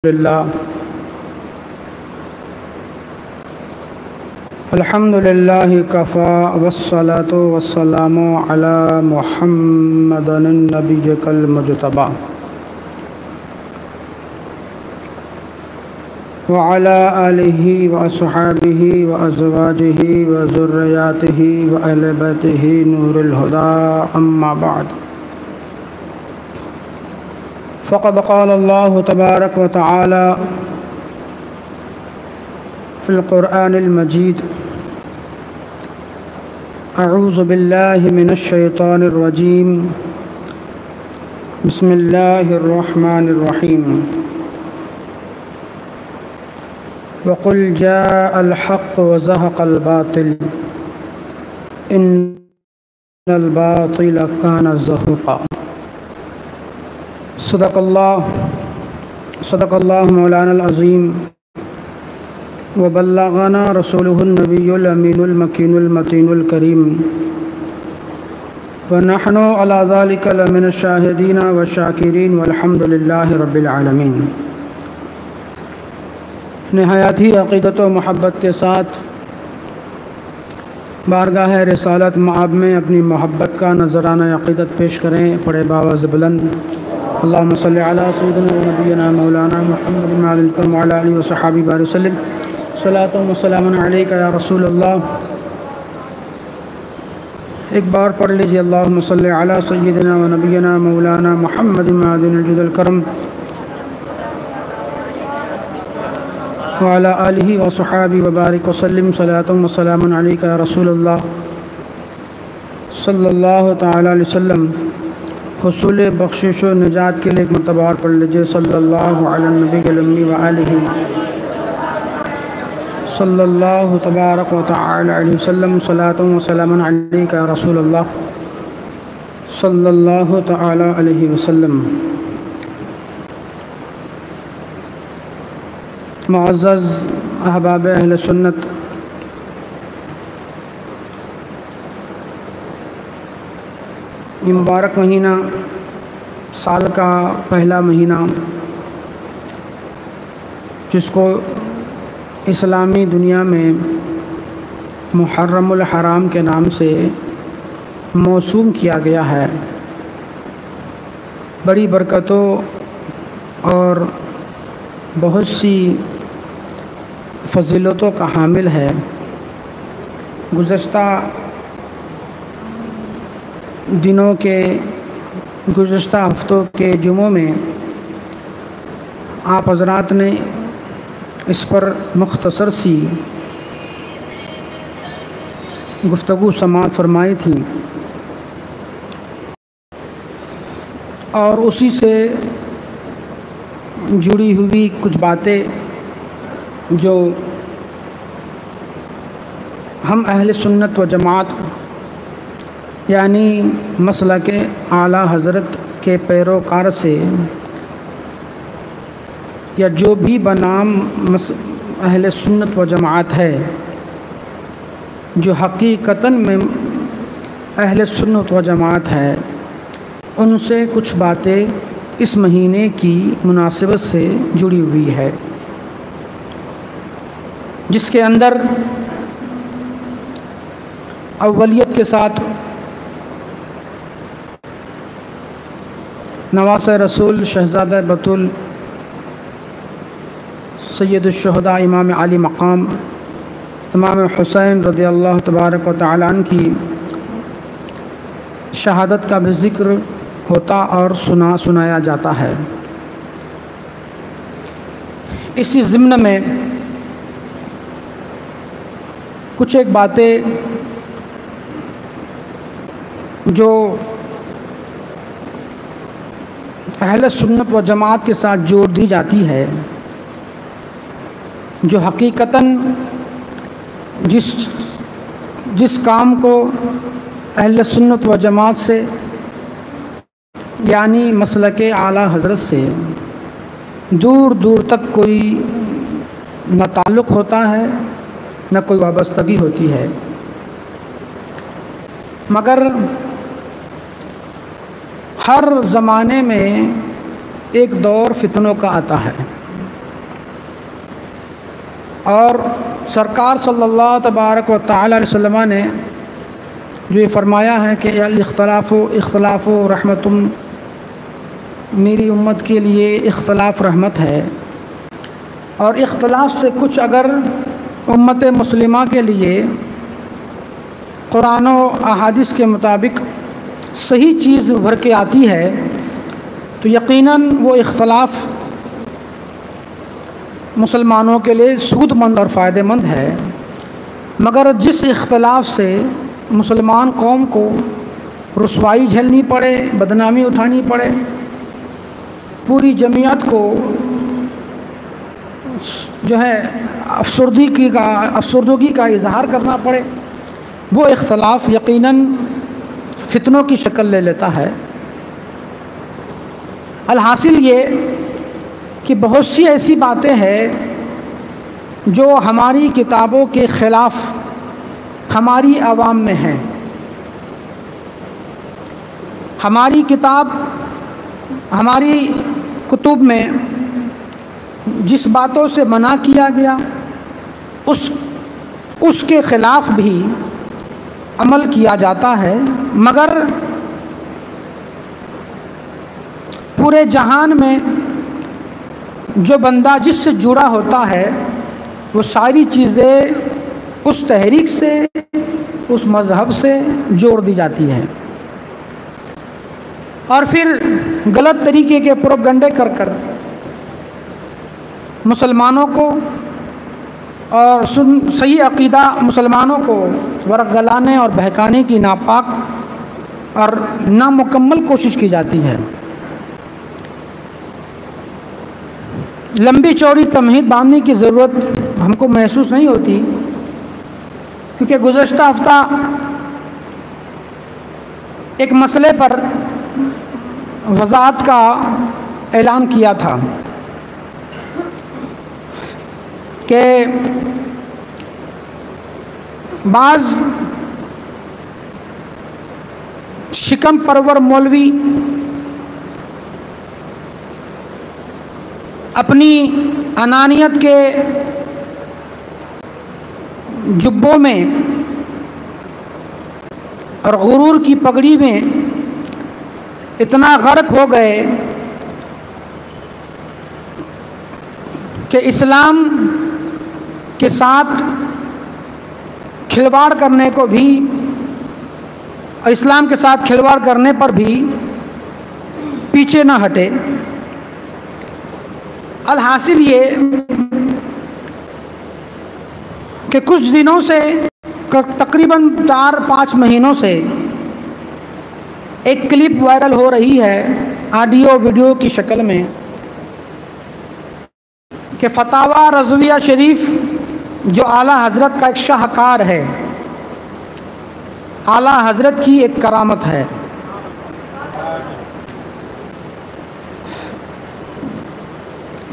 لله الحمد لله كفى والصلاة والسلام على محمد النبي المجتبى وعلى آله وأصحابه وأزواجه وذرياته وأهل بيته نور الهدى أما بعد فقد قال الله تبارك وتعالى في القرآن المجيد أعوذ بالله من الشيطان الرجيم بسم الله الرحمن الرحيم وقل جاء الحق وزهق الباطل إن الباطل كان زهوقا صدق الله مولانا العظيم وبلغنا رسوله النبي الأمين المكين المتين الكريم ونحن على ذلك لمن الشاهدين والشاكرين والحمد لله رب العالمين۔ نہایت ہی عقیدت و محبت کے ساتھ بارگاہ رسالت مآب میں اپنی محبت کا نذرانہ عقیدت پیش کریں۔ پڑھے باواز بلند اللہم صلی علی سیدنا و نبینا مولانا محمد وعلی آلہ وصحبہ بارک وسلم صلاۃ و سلام علیک یا رسول اللہ۔ ایک بار پڑھ لیجیے اللہم صلی علی سیدنا و نبینا مولانا محمد معدن الجود الکرم وعلی آلہ وصحبہ وبارک وسلم صلاۃ و سلام علیک یا رسول اللہ صلی اللہ تعالی علیہ وسلم۔ حصول بخشش و نجات کے لیے ایک مرتبہ اور پڑھ لیجیے صلی اللہ علی النبی الامی وآلہ صلی اللہ تبارک و تعالی علیہ وسلم صلاۃ و سلام علیک یا رسول اللہ صلی اللہ تعالی علیہ وسلم۔ معزز احباب اہل سنت، یہ مبارک مہینہ، سال کا پہلا مہینہ جس کو اسلامی دنیا میں محرم الحرام کے نام سے موسوم کیا گیا ہے، بڑی برکتوں اور بہت سی فضیلتوں کا حامل ہے۔ گزشتہ دنوں کے گزشتہ ہفتوں کے جمعوں میں آپ حضرات نے اس پر مختصر سی گفتگو سماعت فرمائی تھی، اور اسی سے جڑی ہوئی کچھ باتیں جو ہم اہل سنت و جماعت یعنی مسلک اعلیٰ حضرت کے پیروکار سے یا جو بھی بنام اہل سنت و جماعت ہے، جو حقیقتاً میں اہل سنت و جماعت ہے، ان سے کچھ باتیں اس مہینے کی مناسبت سے جڑی ہوئی ہے، جس کے اندر اولیت کے ساتھ نواسۂ رسول شہزادہ بطول سید الشہداء امام علی مقام امام حسین رضی اللہ تبارک و تعالیٰ عنہ کی شہادت کا بھی ذکر ہوتا اور سنایا جاتا ہے۔ اسی ضمن میں کچھ ایک باتیں جو اہل سنت و جماعت کے ساتھ جوڑ دی جاتی ہے، جو حقیقتاً جس کام کو اہل سنت و جماعت سے یعنی مسلک اعلیٰ حضرت سے دور دور تک کوئی نہ تعلق ہوتا ہے نہ کوئی وابستگی ہوتی ہے، مگر ہر زمانے میں ایک دور فتنوں کا آتا ہے، اور سرکار صلی اللہ تبارک و تعالی علیہ وسلم نے جو یہ فرمایا ہے کہ اختلاف و رحمت، میری امت کے لیے اختلاف رحمت ہے، اور اختلاف سے کچھ اگر امت مسلمہ کے لیے قرآن و احادیث کے مطابق صحیح چیز بھر کے آتی ہے تو یقیناً وہ اختلاف مسلمانوں کے لیے سود مند اور فائدہ مند ہے۔ مگر جس اختلاف سے مسلمان قوم کو رسوائی جھیلنی پڑے، بدنامی اٹھانی پڑے، پوری جمعیت کو جو ہے افسردگی کا اظہار کرنا پڑے، وہ اختلاف یقیناً فتنوں کی شکل لے لیتا ہے۔ الحاصل یہ کہ بہت سی ایسی باتیں ہیں جو ہماری کتابوں کے خلاف ہماری عوام میں ہیں۔ ہماری کتاب، ہماری کتب میں جس باتوں سے منع کیا گیا اس کے خلاف بھی عمل کیا جاتا ہے، مگر پورے جہان میں جو بندہ جس سے جڑا ہوتا ہے وہ ساری چیزیں اس تحریک سے، اس مذہب سے جوڑ دی جاتی ہیں، اور پھر غلط طریقے کے پروپیگنڈے کر مسلمانوں کو اور صحیح عقیدہ مسلمانوں کو ورق گلانے اور بہکانے کی ناپاک اور نامکمل کوشش کی جاتی ہے۔ لمبی چوڑی تمہید باندھنے کی ضرورت ہم کو محسوس نہیں ہوتی، کیونکہ گزشتہ ہفتہ ایک مسئلے پر وضاحت کا اعلان کیا تھا کہ بعض شکم پرور مولوی اپنی انانیت کے جبوں میں اور غرور کی پگڑی میں اتنا غرق ہو گئے کہ اسلام کے ساتھ کھلواڑ کرنے کو بھی، اور اسلام کے ساتھ کھلواڑ کرنے پر بھی پیچھے نہ ہٹے۔ الحاصل یہ کہ کچھ دنوں سے، تقریباً 4-5 مہینوں سے ایک کلپ وائرل ہو رہی ہے آڈیو ویڈیو کی شکل میں کہ فتاوی رضویہ شریف جو اعلیٰ حضرت کا ایک شاہکار ہے، اعلیٰ حضرت کی ایک کرامت ہے،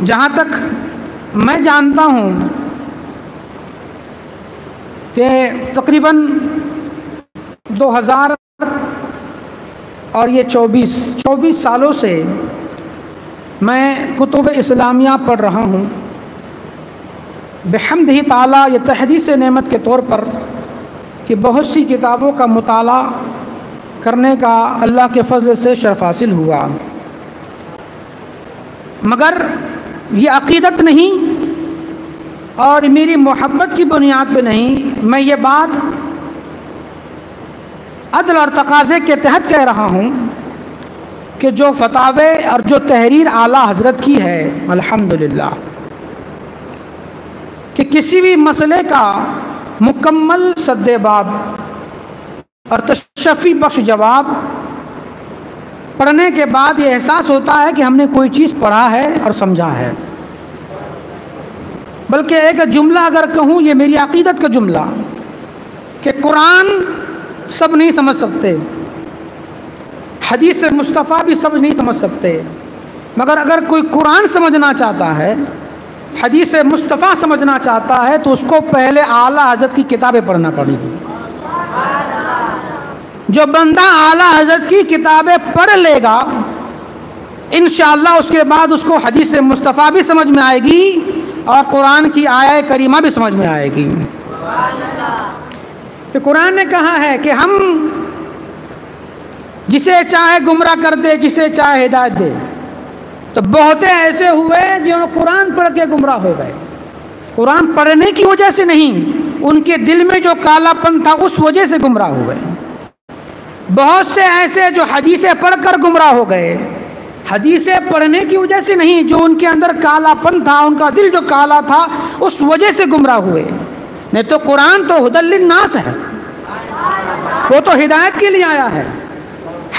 جہاں تک میں جانتا ہوں کہ تقریباً 2000 اور یہ 24 سالوں سے میں کتب اسلامیہ پڑھ رہا ہوں۔ بحمدہ تعالیٰ یہ تحدیث نعمت کے طور پر کہ بہت سی کتابوں کا مطالعہ کرنے کا اللہ کے فضل سے شرف حاصل ہوا، مگر یہ عقیدت نہیں اور میری محبت کی بنیاد پہ نہیں، میں یہ بات عدل اور تقاضے کے تحت کہہ رہا ہوں کہ جو فتاوے اور جو تحریر اعلیٰ حضرت کی ہے، الحمدللہ، کہ کسی بھی مسئلے کا مکمل سد باب اور تشفی بخش جواب پڑھنے کے بعد یہ احساس ہوتا ہے کہ ہم نے کوئی چیز پڑھا ہے اور سمجھا ہے۔ بلکہ ایک جملہ اگر کہوں، یہ میری عقیدت کا جملہ، کہ قرآن سب نہیں سمجھ سکتے، حدیث مصطفیٰ بھی سب نہیں سمجھ سکتے، مگر اگر کوئی قرآن سمجھنا چاہتا ہے، حدیث مصطفیٰ سمجھنا چاہتا ہے، تو اس کو پہلے اعلیٰ حضرت کی کتابیں پڑھنا پڑے گی۔ جو بندہ اعلیٰ حضرت کی کتابیں پڑھ لے گا، انشاءاللہ اس کے بعد اس کو حدیث مصطفیٰ بھی سمجھ میں آئے گی، اور قرآن کی آیت کریمہ بھی سمجھ میں آئے گی. کہ قرآن نے کہا ہے کہ ہم جسے چاہے گمراہ کر دے، جسے چاہے ہدایت دے. تو بہت ایسے ہوئے جو قرآن پڑھ کے گمراہ ہو گئے. قرآن پڑھنے کی وجہ سے نہیں، ان کے دل میں جو کالا پن تھا اس وجہ سے گمراہ ہو گئے. بہت سے ایسے جو حدیثیں پڑھ کر گمراہ ہو گئے، حدیثیں پڑھنے کی وجہ سے نہیں، جو ان کے اندر کالا پن تھا، ان کا دل جو کالا تھا اس وجہ سے گمراہ ہوئے. نہیں تو قرآن تو ہدی للناس ہے، وہ تو ہدایت کے لیے آیا ہے.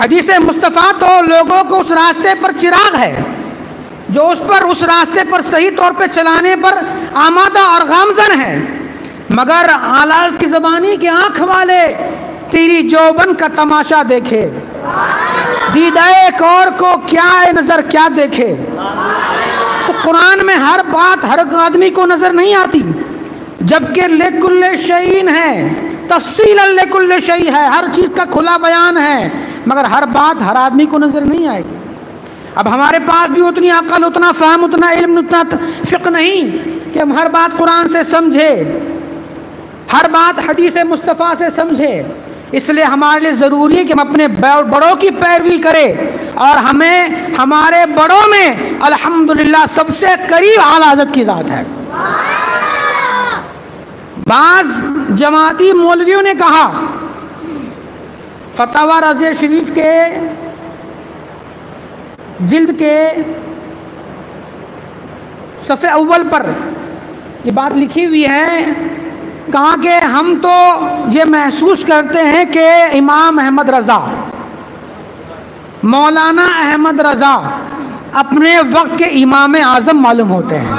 حدیث مصطفیٰ تو لوگوں کو اس راستے پر چراغ ہے، جو اس راستے پر صحیح طور پہ چلانے پر آمادہ اور گامزن ہے. مگر آلاز کی زبانی کے آنکھ والے تیری جوبن کا تماشا دیکھے، دیدہ ایک اور کو کیا نظر کیا دیکھے. تو قرآن میں ہر بات ہر آدمی کو نظر نہیں آتی، جبکہ لکل شیء ہے، تفصیلا لکل شیء ہے، ہر چیز کا کھلا بیان ہے، مگر ہر بات ہر آدمی کو نظر نہیں آئے گی. اب ہمارے پاس بھی اتنی عقل، اتنا فہم، اتنا علم، اتنا فقہ نہیں کہ ہم ہر بات قرآن سے سمجھے، ہر بات حدیث مصطفیٰ سے سمجھے. اس لیے ہمارے لیے ضروری ہے کہ ہم اپنے بڑوں کی پیروی کریں، اور ہمیں ہمارے بڑوں میں الحمدللہ سب سے قریب اعلیٰ حضرت کی ذات ہے. بعض جماعتی مولویوں نے کہا فتاوی رضیہ شریف کے جلد کے صفحے اول پر یہ بات لکھی ہوئی ہے، کہا کہ ہم تو یہ محسوس کرتے ہیں کہ امام احمد رضا، مولانا احمد رضا اپنے وقت کے امام اعظم معلوم ہوتے ہیں.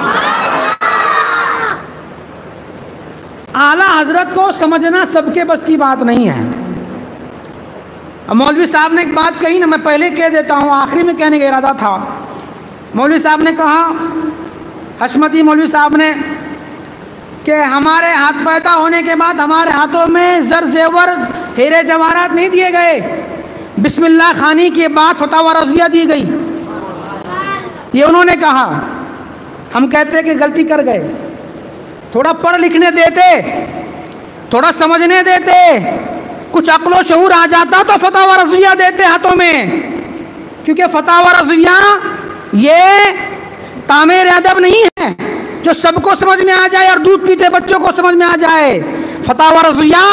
اعلیٰ حضرت کو سمجھنا سب کے بس کی بات نہیں ہے. مولوی صاحب نے ایک بات کہی نا، میں پہلے کہہ دیتا ہوں، آخری میں کہنے کا ارادہ تھا. مولوی صاحب نے کہا، حشمتی مولوی صاحب نے، کہ ہمارے ہاتھ پیدا ہونے کے بعد ہمارے ہاتھوں میں زر زیور ہیرے جواہرات نہیں دیے گئے، بسم اللہ خوانی کے بعد فتاوی رضویہ دی گئی. یہ انہوں نے کہا. ہم کہتے کہ غلطی کر گئے، تھوڑا پڑھ لکھنے دیتے، تھوڑا سمجھنے دیتے، کچھ عقل و شعور آ جاتا تو فتاوی رضویہ دیتے ہاتھوں میں. کیونکہ فتاوی رضویہ یہ تعمیر ادب نہیں ہے جو سب کو سمجھ میں آ جائے اور دودھ پیتے بچوں کو سمجھ میں آ جائے. فتاوی رضویہ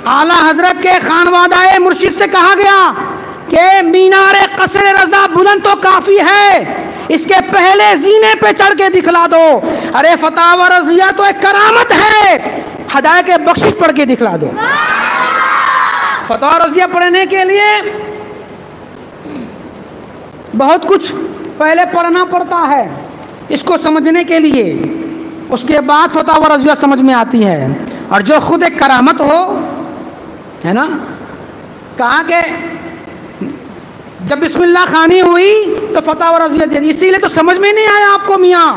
اعلیٰ حضرت کے خانوادہ مرشد سے کہا گیا کہ مینار قصر رضا بلند تو کافی ہے، اس کے پہلے زینے پہ چڑھ کے دکھلا دو. ارے فتاوی رضویہ تو ایک کرامت ہے، ہدایت بخشش پڑھ کے دکھلا دو. فتاوی رضویہ پڑھنے کے لیے بہت کچھ پہلے پڑھنا پڑتا ہے اس کو سمجھنے کے لیے، اس کے بعد فتاوی رضویہ سمجھ میں آتی ہے. اور جو خود ایک کرامت ہو، ہے نا، کہا کہ جب بسم اللہ خوانی ہوئی تو فتاوی رضویہ دے دی. اسی لیے تو سمجھ میں نہیں آیا آپ کو میاں.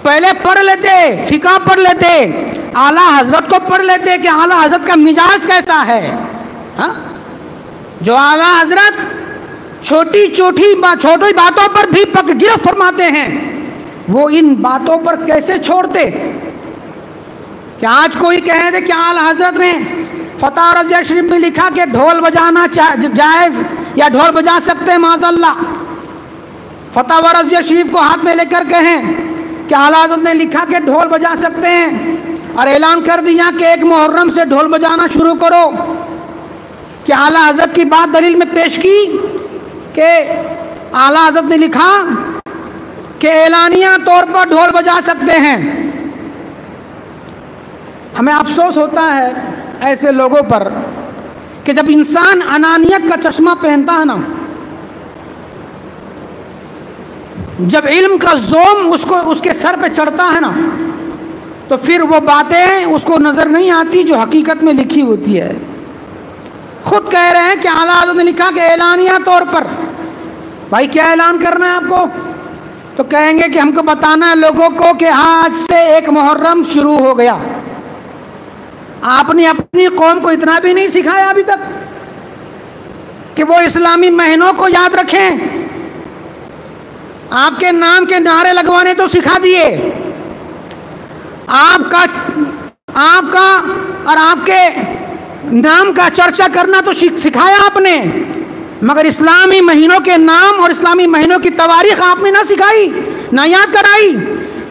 پہلے پڑھ لیتے، فقہ پڑھ لیتے، اعلیٰ حضرت کو پڑھ لیتے کہ اعلیٰ حضرت کا مزاج کیسا ہے. ہاں، جو اعلیٰ حضرت چھوٹی باتوں پر بھی پک گرفت فرماتے ہیں، وہ ان باتوں پر کیسے چھوڑتے. کہ آج کوئی کہے دے کہ اعلیٰ حضرت نے فتاوی رضویہ شریف میں لکھا کہ ڈھول بجانا جائز یا ڈھول بجا سکتے ہیں معاذ اللہ. فتاوی رضویہ شریف کو ہاتھ میں لے کر کہیں کہ اعلیٰ حضرت نے لکھا کہ ڈھول بجا سکتے ہیں، اور اعلان کر دیا کہ 1 محرم سے ڈھول بجانا شروع کرو. کہ اعلیٰ حضرت کی بات دلیل میں پیش کی کہ اعلیٰ حضرت نے لکھا کہ اعلانیہ طور پر ڈھول بجا سکتے ہیں. ہمیں افسوس ہوتا ہے ایسے لوگوں پر کہ جب انسان انانیت کا چشمہ پہنتا ہے نا، جب علم کا زوم اس کے سر پہ چڑھتا ہے نا، تو پھر وہ باتیں اس کو نظر نہیں آتی جو حقیقت میں لکھی ہوتی ہے. خود کہہ رہے ہیں کہ اعلیٰ حضرت نے لکھا کہ اعلانیہ طور پر. بھائی کیا اعلان کرنا ہے آپ کو؟ تو کہیں گے کہ ہم کو بتانا ہے لوگوں کو کہ ہاں آج سے 1 محرم شروع ہو گیا. آپ نے اپنی قوم کو اتنا بھی نہیں سکھایا ابھی تک کہ وہ اسلامی مہینوں کو یاد رکھیں. آپ کے نام کے نعرے لگوانے تو سکھا دیے، آپ کا اور آپ کے نام کا چرچا کرنا تو سکھایا آپ نے، مگر اسلامی مہینوں کے نام اور اسلامی مہینوں کی تواریخ آپ نے نہ سکھائی، نہ یاد کرائی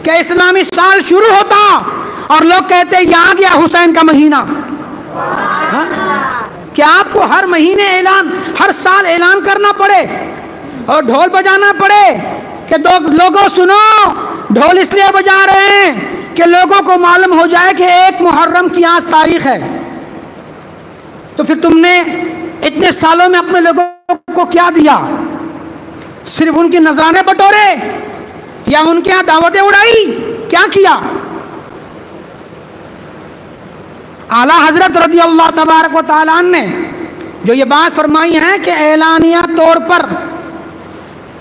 کہ اسلامی سال شروع ہوتا اور لوگ کہتے یہ آ گیا حسین کا مہینہ۔ کہ آپ کو ہر مہینے ہر سال اعلان کرنا پڑے اور ڈھول بجانا پڑے کہ لوگوں سنو، ڈھول اس لیے بجا رہے ہیں کہ لوگوں کو معلوم ہو جائے کہ 1 محرم کی آج تاریخ ہے۔ تو پھر تم نے اتنے سالوں میں اپنے لوگوں کو کیا دیا؟ صرف ان کے نذرانے بٹورے یا ان کے یہاں دعوتیں اڑائی؟ کیا کیا؟ اعلیٰ حضرت رضی اللہ تبارک و تعالیٰ عنہ نے جو یہ بات فرمائی ہے کہ اعلانیہ طور پر،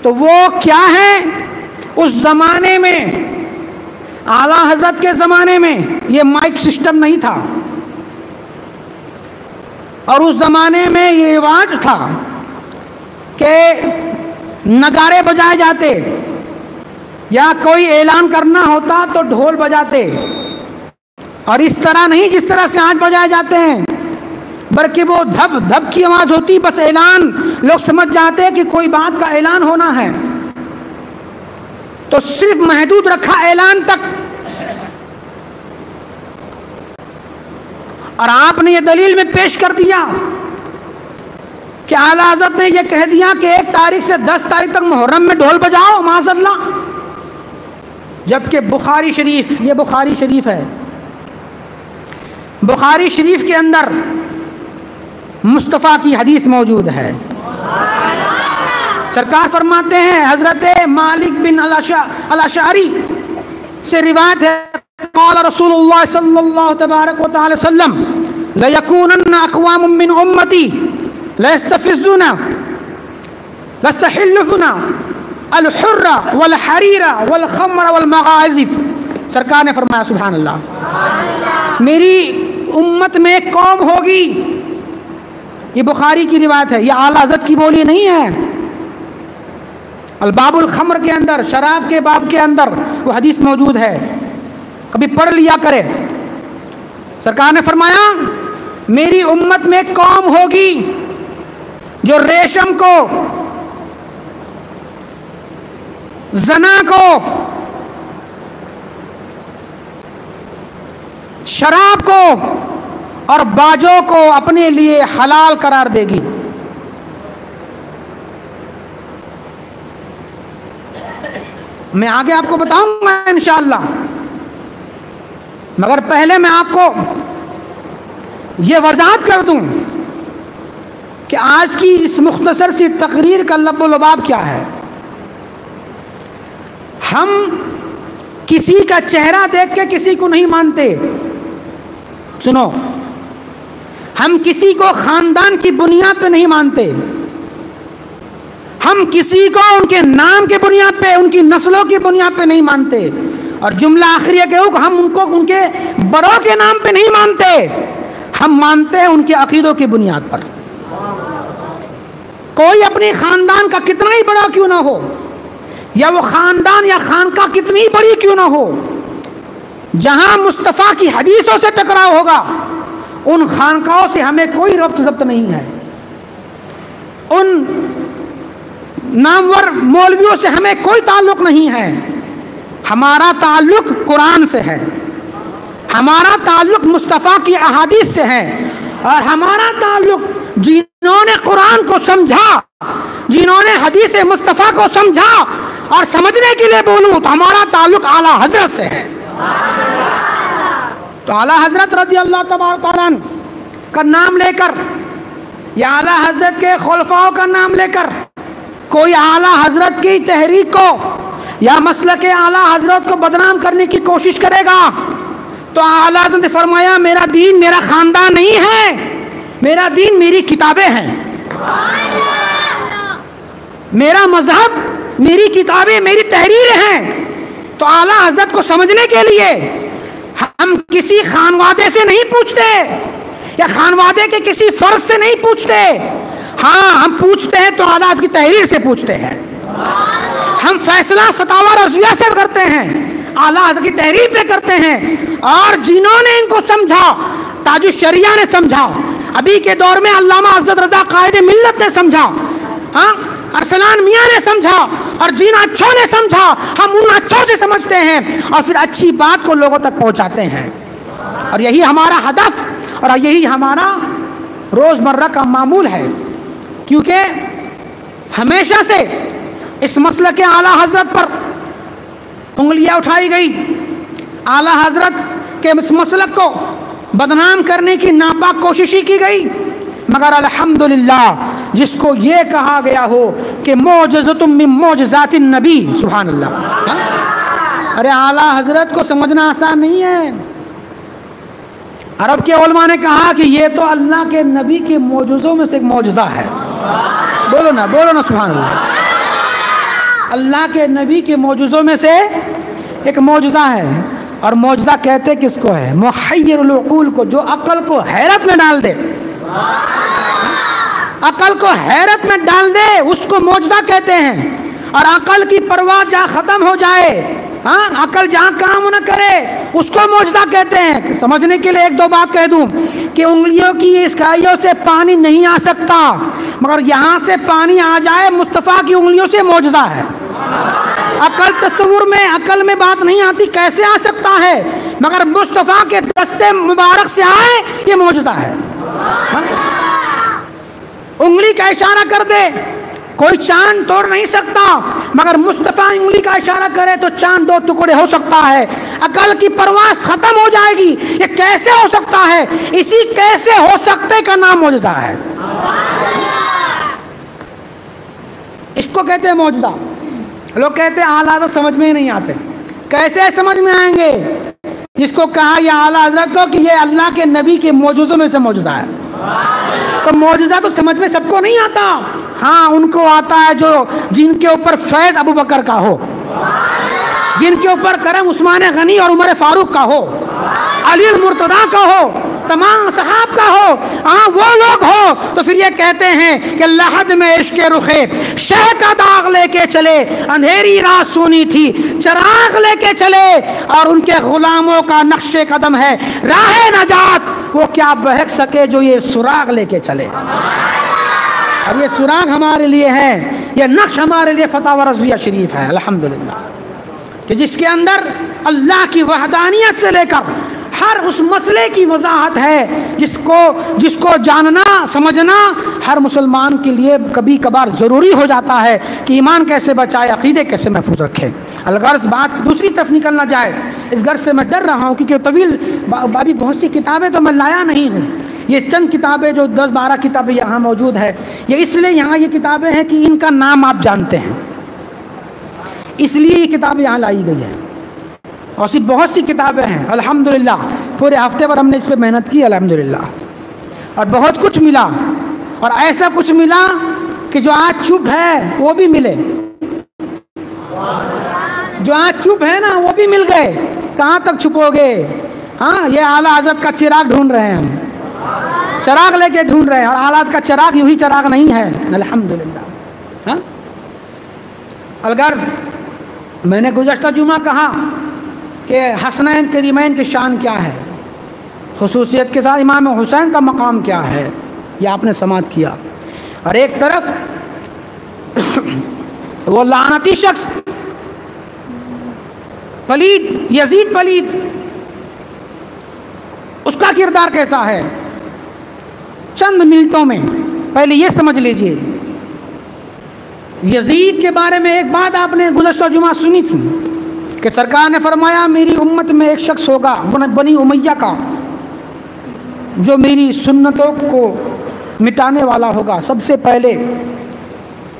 تو وہ کیا ہے؟ اس زمانے میں، اعلیٰ حضرت کے زمانے میں یہ مائک سسٹم نہیں تھا، اور اس زمانے میں یہ رواج تھا کہ نگارے بجائے جاتے، یا کوئی اعلان کرنا ہوتا تو ڈھول بجاتے، اور اس طرح نہیں جس طرح سے آج بجائے جاتے ہیں، بلکہ وہ دھب دھب کی آواز ہوتی، بس اعلان، لوگ سمجھ جاتے کہ کوئی بات کا اعلان ہونا ہے، تو صرف محدود رکھا اعلان تک۔ اور آپ نے یہ دلیل میں پیش کر دیا کہ اعلیٰ حضرت نے یہ کہہ دیا کہ 1 تاریخ سے 10 تاریخ تک محرم میں ڈھول بجاؤ، معاذ اللہ، جبکہ بخاری شریف، یہ بخاری شریف ہے، بخاری شریف کے اندر مصطفیٰ کی حدیث موجود ہے۔ سرکار فرماتے ہیں، حضرت مالک بن الاشعری سے روایت ہے، قال رسول اللہ صلی اللہ تبارک و تعالی وسلم لَيَكُونَنَّ أَقْوَامٌ مِّنْ أُمَّتِي لَيَسْتَفِزُّونَ لَيَسْتَحِلُّونَ الْحُرَّ وَالْحَرِيرَ وَالْخَمْرَ وَالْمَغَازِفَ۔ سرکار نے فرمایا، سبحان اللہ، میری امت میں ایک قوم ہوگی، یہ بخاری کی روایت ہے، یہ اعلیٰ حضرت کی بولی نہیں ہے۔ الباب الخمر کے اندر، شراب کے باب کے اندر وہ حدیث موجود ہے، کبھی پڑھ لیا کرے۔ سرکار نے فرمایا، میری امت میں ایک قوم ہوگی جو ریشم کو، زنا کو، شراب کو اور باجوں کو اپنے لیے حلال قرار دے گی۔ میں آگے آپ کو بتاؤں گا انشاءاللہ، مگر پہلے میں آپ کو یہ وضاحت کر دوں کہ آج کی اس مختصر سی تقریر کا لب و لباب کیا ہے۔ ہم کسی کا چہرہ دیکھ کے کسی کو نہیں مانتے، سنو، ہم کسی کو خاندان کی بنیاد پہ نہیں مانتے، ہم کسی کو ان کے نام کی بنیاد پہ، ان کی نسلوں کی بنیاد پہ نہیں مانتے، اور جملہ آخری ہے کہ ہم ان کو ان کے بڑوں کے نام پہ نہیں مانتے، ہم مانتے ہیں ان کے عقیدوں کی بنیاد پر۔ کوئی اپنی خاندان کا کتنا ہی بڑا کیوں نہ ہو، یا وہ خاندان یا خانقاہ کتنی بڑی کیوں نہ ہو، جہاں مصطفیٰ کی حدیثوں سے ٹکراؤ ہوگا، ان خانقاہوں سے ہمیں کوئی ربط ضبط نہیں ہے، ان نامور مولویوں سے ہمیں کوئی تعلق نہیں ہے۔ ہمارا تعلق قرآن سے ہے، ہمارا تعلق مصطفیٰ کی احادیث سے ہے، اور ہمارا تعلق جنہوں نے قرآن کو سمجھا، جنہوں نے حدیث مصطفیٰ کو سمجھا، اور سمجھنے کے لیے بولوں تو ہمارا تعلق اعلیٰ حضرت سے ہے۔ تو اعلیٰ حضرت رضی اللہ تبارک و تعالیٰ کا نام لے کر، یا اعلیٰ حضرت کے خلفاؤں کا نام لے کر کوئی اعلیٰ حضرت کی تحریک کو یا مسلک اعلیٰ حضرت کو بدنام کرنے کی کوشش کرے گا تو اعلیٰ حضرت نے فرمایا، میرا دین میرا خاندان نہیں ہے، میرا دین میری کتابیں ہیں، میرا مذہب میری کتابیں، میری تحریریں ہیں۔ تو اعلیٰ حضرت کو سمجھنے کے لیے ہم کسی خانوادے سے نہیں پوچھتے، یا خانوادے کے کسی فرد سے نہیں پوچھتے، ہاں ہم پوچھتے ہیں تو اعلیٰ حضرت کی تحریر سے پوچھتے ہیں، ہم فیصلہ فتاوی رضویہ سے کرتے ہیں، اعلیٰ حضرت کی تحریر پہ کرتے ہیں، اور جنہوں نے ان کو سمجھا تاج الشریعہ نے سمجھا، ابھی کے دور میں علامہ عزت رضا قائد ملت نے سمجھا، ہاں ارسلان میاں نے سمجھا، اور جن اچھوں نے سمجھا ہم ان اچھوں سے سمجھتے ہیں اور پھر اچھی بات کو لوگوں تک پہنچاتے ہیں، اور یہی ہمارا ہدف اور یہی ہمارا روزمرہ کا معمول ہے۔ کیونکہ ہمیشہ سے اس مسلک کے اعلیٰ حضرت پر انگلیاں اٹھائی گئی، اعلیٰ حضرت کے اس مسلک کو بدنام کرنے کی ناپاک کوشش کی گئی، مگر الحمدللہ جس کو یہ کہا گیا ہو کہ معجزۃ من معجزات النبی، سبحان اللہ، ارے اعلیٰ حضرت کو سمجھنا آسان نہیں ہے۔ عرب کے علماء نے کہا کہ یہ تو اللہ کے نبی کے معجزوں میں سے ایک معجزہ ہے، بولو نا سبحان اللہ، اللہ کے نبی کے معجزوں میں سے ایک معجزہ ہے، اور معجزہ کہتے کس کو ہے؟ محیر العقول کو، جو عقل کو حیرت میں ڈال دے، عقل کو حیرت میں ڈال دے اس کو معجزہ کہتے ہیں، اور عقل کی پرواز جہاں ختم ہو جائے، ہاں عقل جہاں کام نہ کرے اس کو معجزہ کہتے ہیں۔ سمجھنے کے لیے ایک دو بات کہہ دوں کہ انگلیوں کی اسکائیوں سے پانی نہیں آ سکتا، مگر یہاں سے پانی آ جائے مصطفیٰ کی انگلیوں سے معجزہ ہے۔ عقل تصور میں، عقل میں بات نہیں آتی کیسے آ سکتا ہے، مگر مصطفیٰ کے دستے مبارک سے آئے یہ معجزہ ہے۔ انگلی کا اشارہ کر دے کوئی چاند توڑ نہیں سکتا، مگر مصطفیٰ انگلی کا اشارہ کرے تو چاند دو ٹکڑے ہو سکتا ہے۔ عقل کی پرواز ختم ہو جائے گی، یہ کیسے ہو سکتا ہے؟ اسی کیسے ہو سکتے کا نام معجزہ ہے، اس کو کہتے ہیں معجزہ۔ لوگ کہتے ہیں اعلیٰ حضرت سمجھ میں ہی نہیں آتے، کیسے سمجھ میں آئیں گے؟ جس کو کہا یا اعلیٰ حضرت کو کہ یہ اللہ کے نبی کے معجزوں میں سے معجزہ ہے، تو معجزہ تو سمجھ میں سب کو نہیں آتا، ہاں ان کو آتا ہے جو جن کے اوپر فیض ابو بکر کا ہو، جن کے اوپر کرم عثمان غنی اور عمر فاروق کا ہو، علی المرتضیٰ کا ہو، تمام صحاب کا ہو، ہاں وہ لوگ ہو تو پھر یہ کہتے ہیں کہ لحد میں عشق رخے شہ کا داغ لے کے چلے، اندھیری رات سونی تھی چراغ لے کے چلے، اور ان کے غلاموں کا نقش قدم ہے راہ نجات، وہ کیا بہک سکے جو یہ سراغ لے کے چلے۔ اور یہ سراغ ہمارے لیے ہے، یہ نقش ہمارے لیے فتاوی رضویہ شریف ہے، الحمدللہ، کہ جس کے اندر اللہ کی وحدانیت سے لے کر ہر اس مسئلے کی وضاحت ہے جس کو جاننا سمجھنا ہر مسلمان کے لیے کبھی کبھار ضروری ہو جاتا ہے کہ ایمان کیسے بچائے، عقیدے کیسے محفوظ رکھے۔ الغرض بات دوسری طرف نکل نہ جائے، اس غرض سے میں ڈر رہا ہوں کیونکہ طویل بابی بہت سی کتابیں تو میں لایا نہیں ہوں، یہ چند کتابیں جو 10-12 کتابیں یہاں موجود ہے، یہ اس لیے یہاں یہ کتابیں ہیں کہ ان کا نام آپ جانتے ہیں، اس لیے یہ کتاب یہاں لائی گئی ہے، اور سی بہت سی کتابیں ہیں الحمدللہ، پورے ہفتے پر ہم نے اس پہ محنت کی الحمدللہ، اور بہت کچھ ملا، اور ایسا کچھ ملا کہ جو آج چپ ہے وہ بھی ملے، جو آج چپ ہے نا وہ بھی مل گئے، کہاں تک چھپو گے؟ ہاں یہ اعلیٰ حضرت کا چراغ ڈھونڈ رہے ہیں، ہم چراغ لے کے ڈھونڈ رہے ہیں، اور اعلیٰ حضرت کا چراغ یوں ہی چراغ نہیں ہے الحمدللہ۔ ہاں الغرض میں نے گزشتہ جمعہ کہا کہ حسنین کریمین کی شان کیا ہے، خصوصیت کے ساتھ امام حسین کا مقام کیا ہے، یہ آپ نے سماعت کیا، اور ایک طرف وہ لعنتی شخص پلید یزید پلید، اس کا کردار کیسا ہے، چند منٹوں میں پہلے یہ سمجھ لیجئے۔ یزید کے بارے میں ایک بات آپ نے گزشتہ جمعہ سنی تھی کہ سرکار نے فرمایا میری امت میں ایک شخص ہوگا بنی امیہ کا جو میری سنتوں کو مٹانے والا ہوگا، سب سے پہلے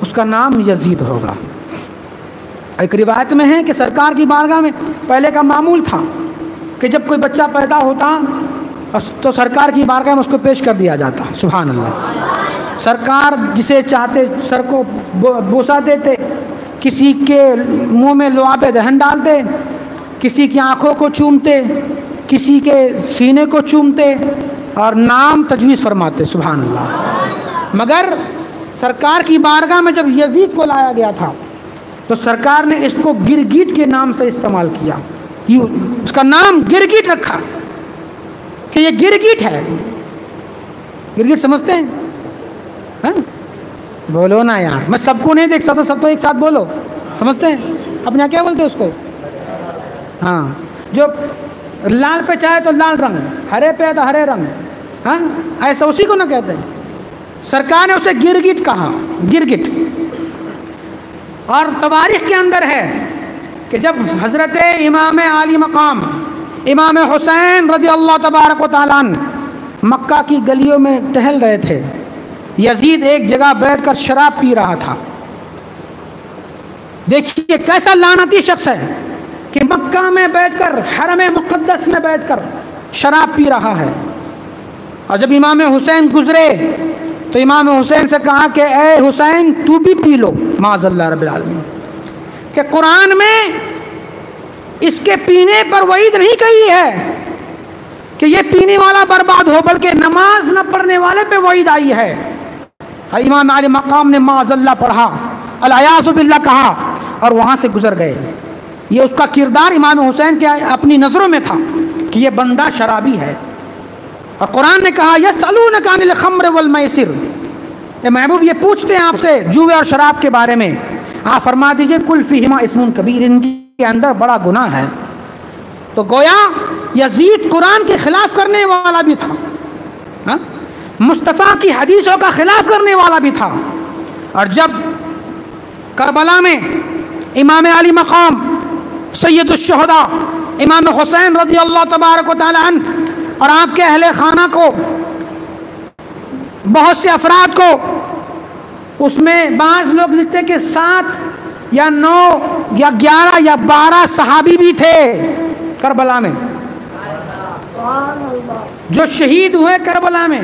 اس کا نام یزید ہوگا۔ ایک روایت میں ہے کہ سرکار کی بارگاہ میں پہلے کا معمول تھا کہ جب کوئی بچہ پیدا ہوتا تو سرکار کی بارگاہ میں اس کو پیش کر دیا جاتا، سبحان اللہ، سرکار جسے چاہتے سر کو بوسہ دیتے، کسی کے منہ میں لعاب دہن ڈالتے، کسی کی آنکھوں کو چومتے، کسی کے سینے کو چومتے اور نام تجویز فرماتے، سبحان اللہ۔ مگر سرکار کی بارگاہ میں جب یزید کو لایا گیا تھا تو سرکار نے اس کو گرگٹ کے نام سے استعمال کیا، اس کا نام گرگٹ رکھا کہ یہ گرگٹ ہے۔ گرگٹ سمجھتے ہیں؟ ہاں بولو نا یار، میں سب کو نہیں دیکھ سکتا، سب کو ایک ساتھ بولو، سمجھتے ہیں؟ اپنے یہاں کیا بولتے ہیں اس کو؟ ہاں، جو لال پہ چاہے تو لال رنگ، ہرے پہ تو ہرے رنگ، ہاں ایسا اسی کو نہ کہتے ہیں۔ سرکار نے اسے گرگٹ کہا، گرگٹ۔ اور تواریخ کے اندر ہے کہ جب حضرت امام عالی مقام امام حسین رضی اللہ تبارک و تعالیٰ عنہ مکہ کی گلیوں میں ٹہل رہے تھے، یزید ایک جگہ بیٹھ کر شراب پی رہا تھا۔ دیکھیے کیسا لعنتی شخص ہے کہ مکہ میں بیٹھ کر، حرم مقدس میں بیٹھ کر شراب پی رہا ہے۔ اور جب امام حسین گزرے تو امام حسین سے کہا کہ اے حسین تو بھی پی لو، معاذ اللہ رب العالمین، کہ قرآن میں اس کے پینے پر وعید نہیں کہی ہے کہ یہ پینے والا برباد ہو، بلکہ نماز نہ پڑھنے والے پہ وعید آئی ہے۔ امام علی مقام نے معاذ اللہ پڑھا، الیاذ باللہ کہا، اور وہاں سے گزر گئے۔ یہ اس کا کردار امام حسین کے اپنی نظروں میں تھا کہ یہ بندہ شرابی ہے۔ اور قرآن نے کہا یسألونک عن الخمر والمیسر، اے محبوب یہ پوچھتے ہیں آپ سے جوئے اور شراب کے بارے میں، آپ فرما دیجئے کل فیہما اسم کبیر، ان کے اندر بڑا گناہ ہے۔ تو گویا یزید قرآن کے خلاف کرنے والا بھی تھا، ہاں؟ مصطفیٰ کی حدیثوں کا خلاف کرنے والا بھی تھا۔ اور جب کربلا میں امام علی مقام سید الشہداء امام حسین رضی اللہ تبارک و تعالی عنہ اور آپ کے اہل خانہ کو، بہت سے افراد کو، اس میں بعض لوگ لکھتے کہ 7 یا 9 یا 11 یا 12 صحابی بھی تھے کربلا میں جو شہید ہوئے کربلا میں۔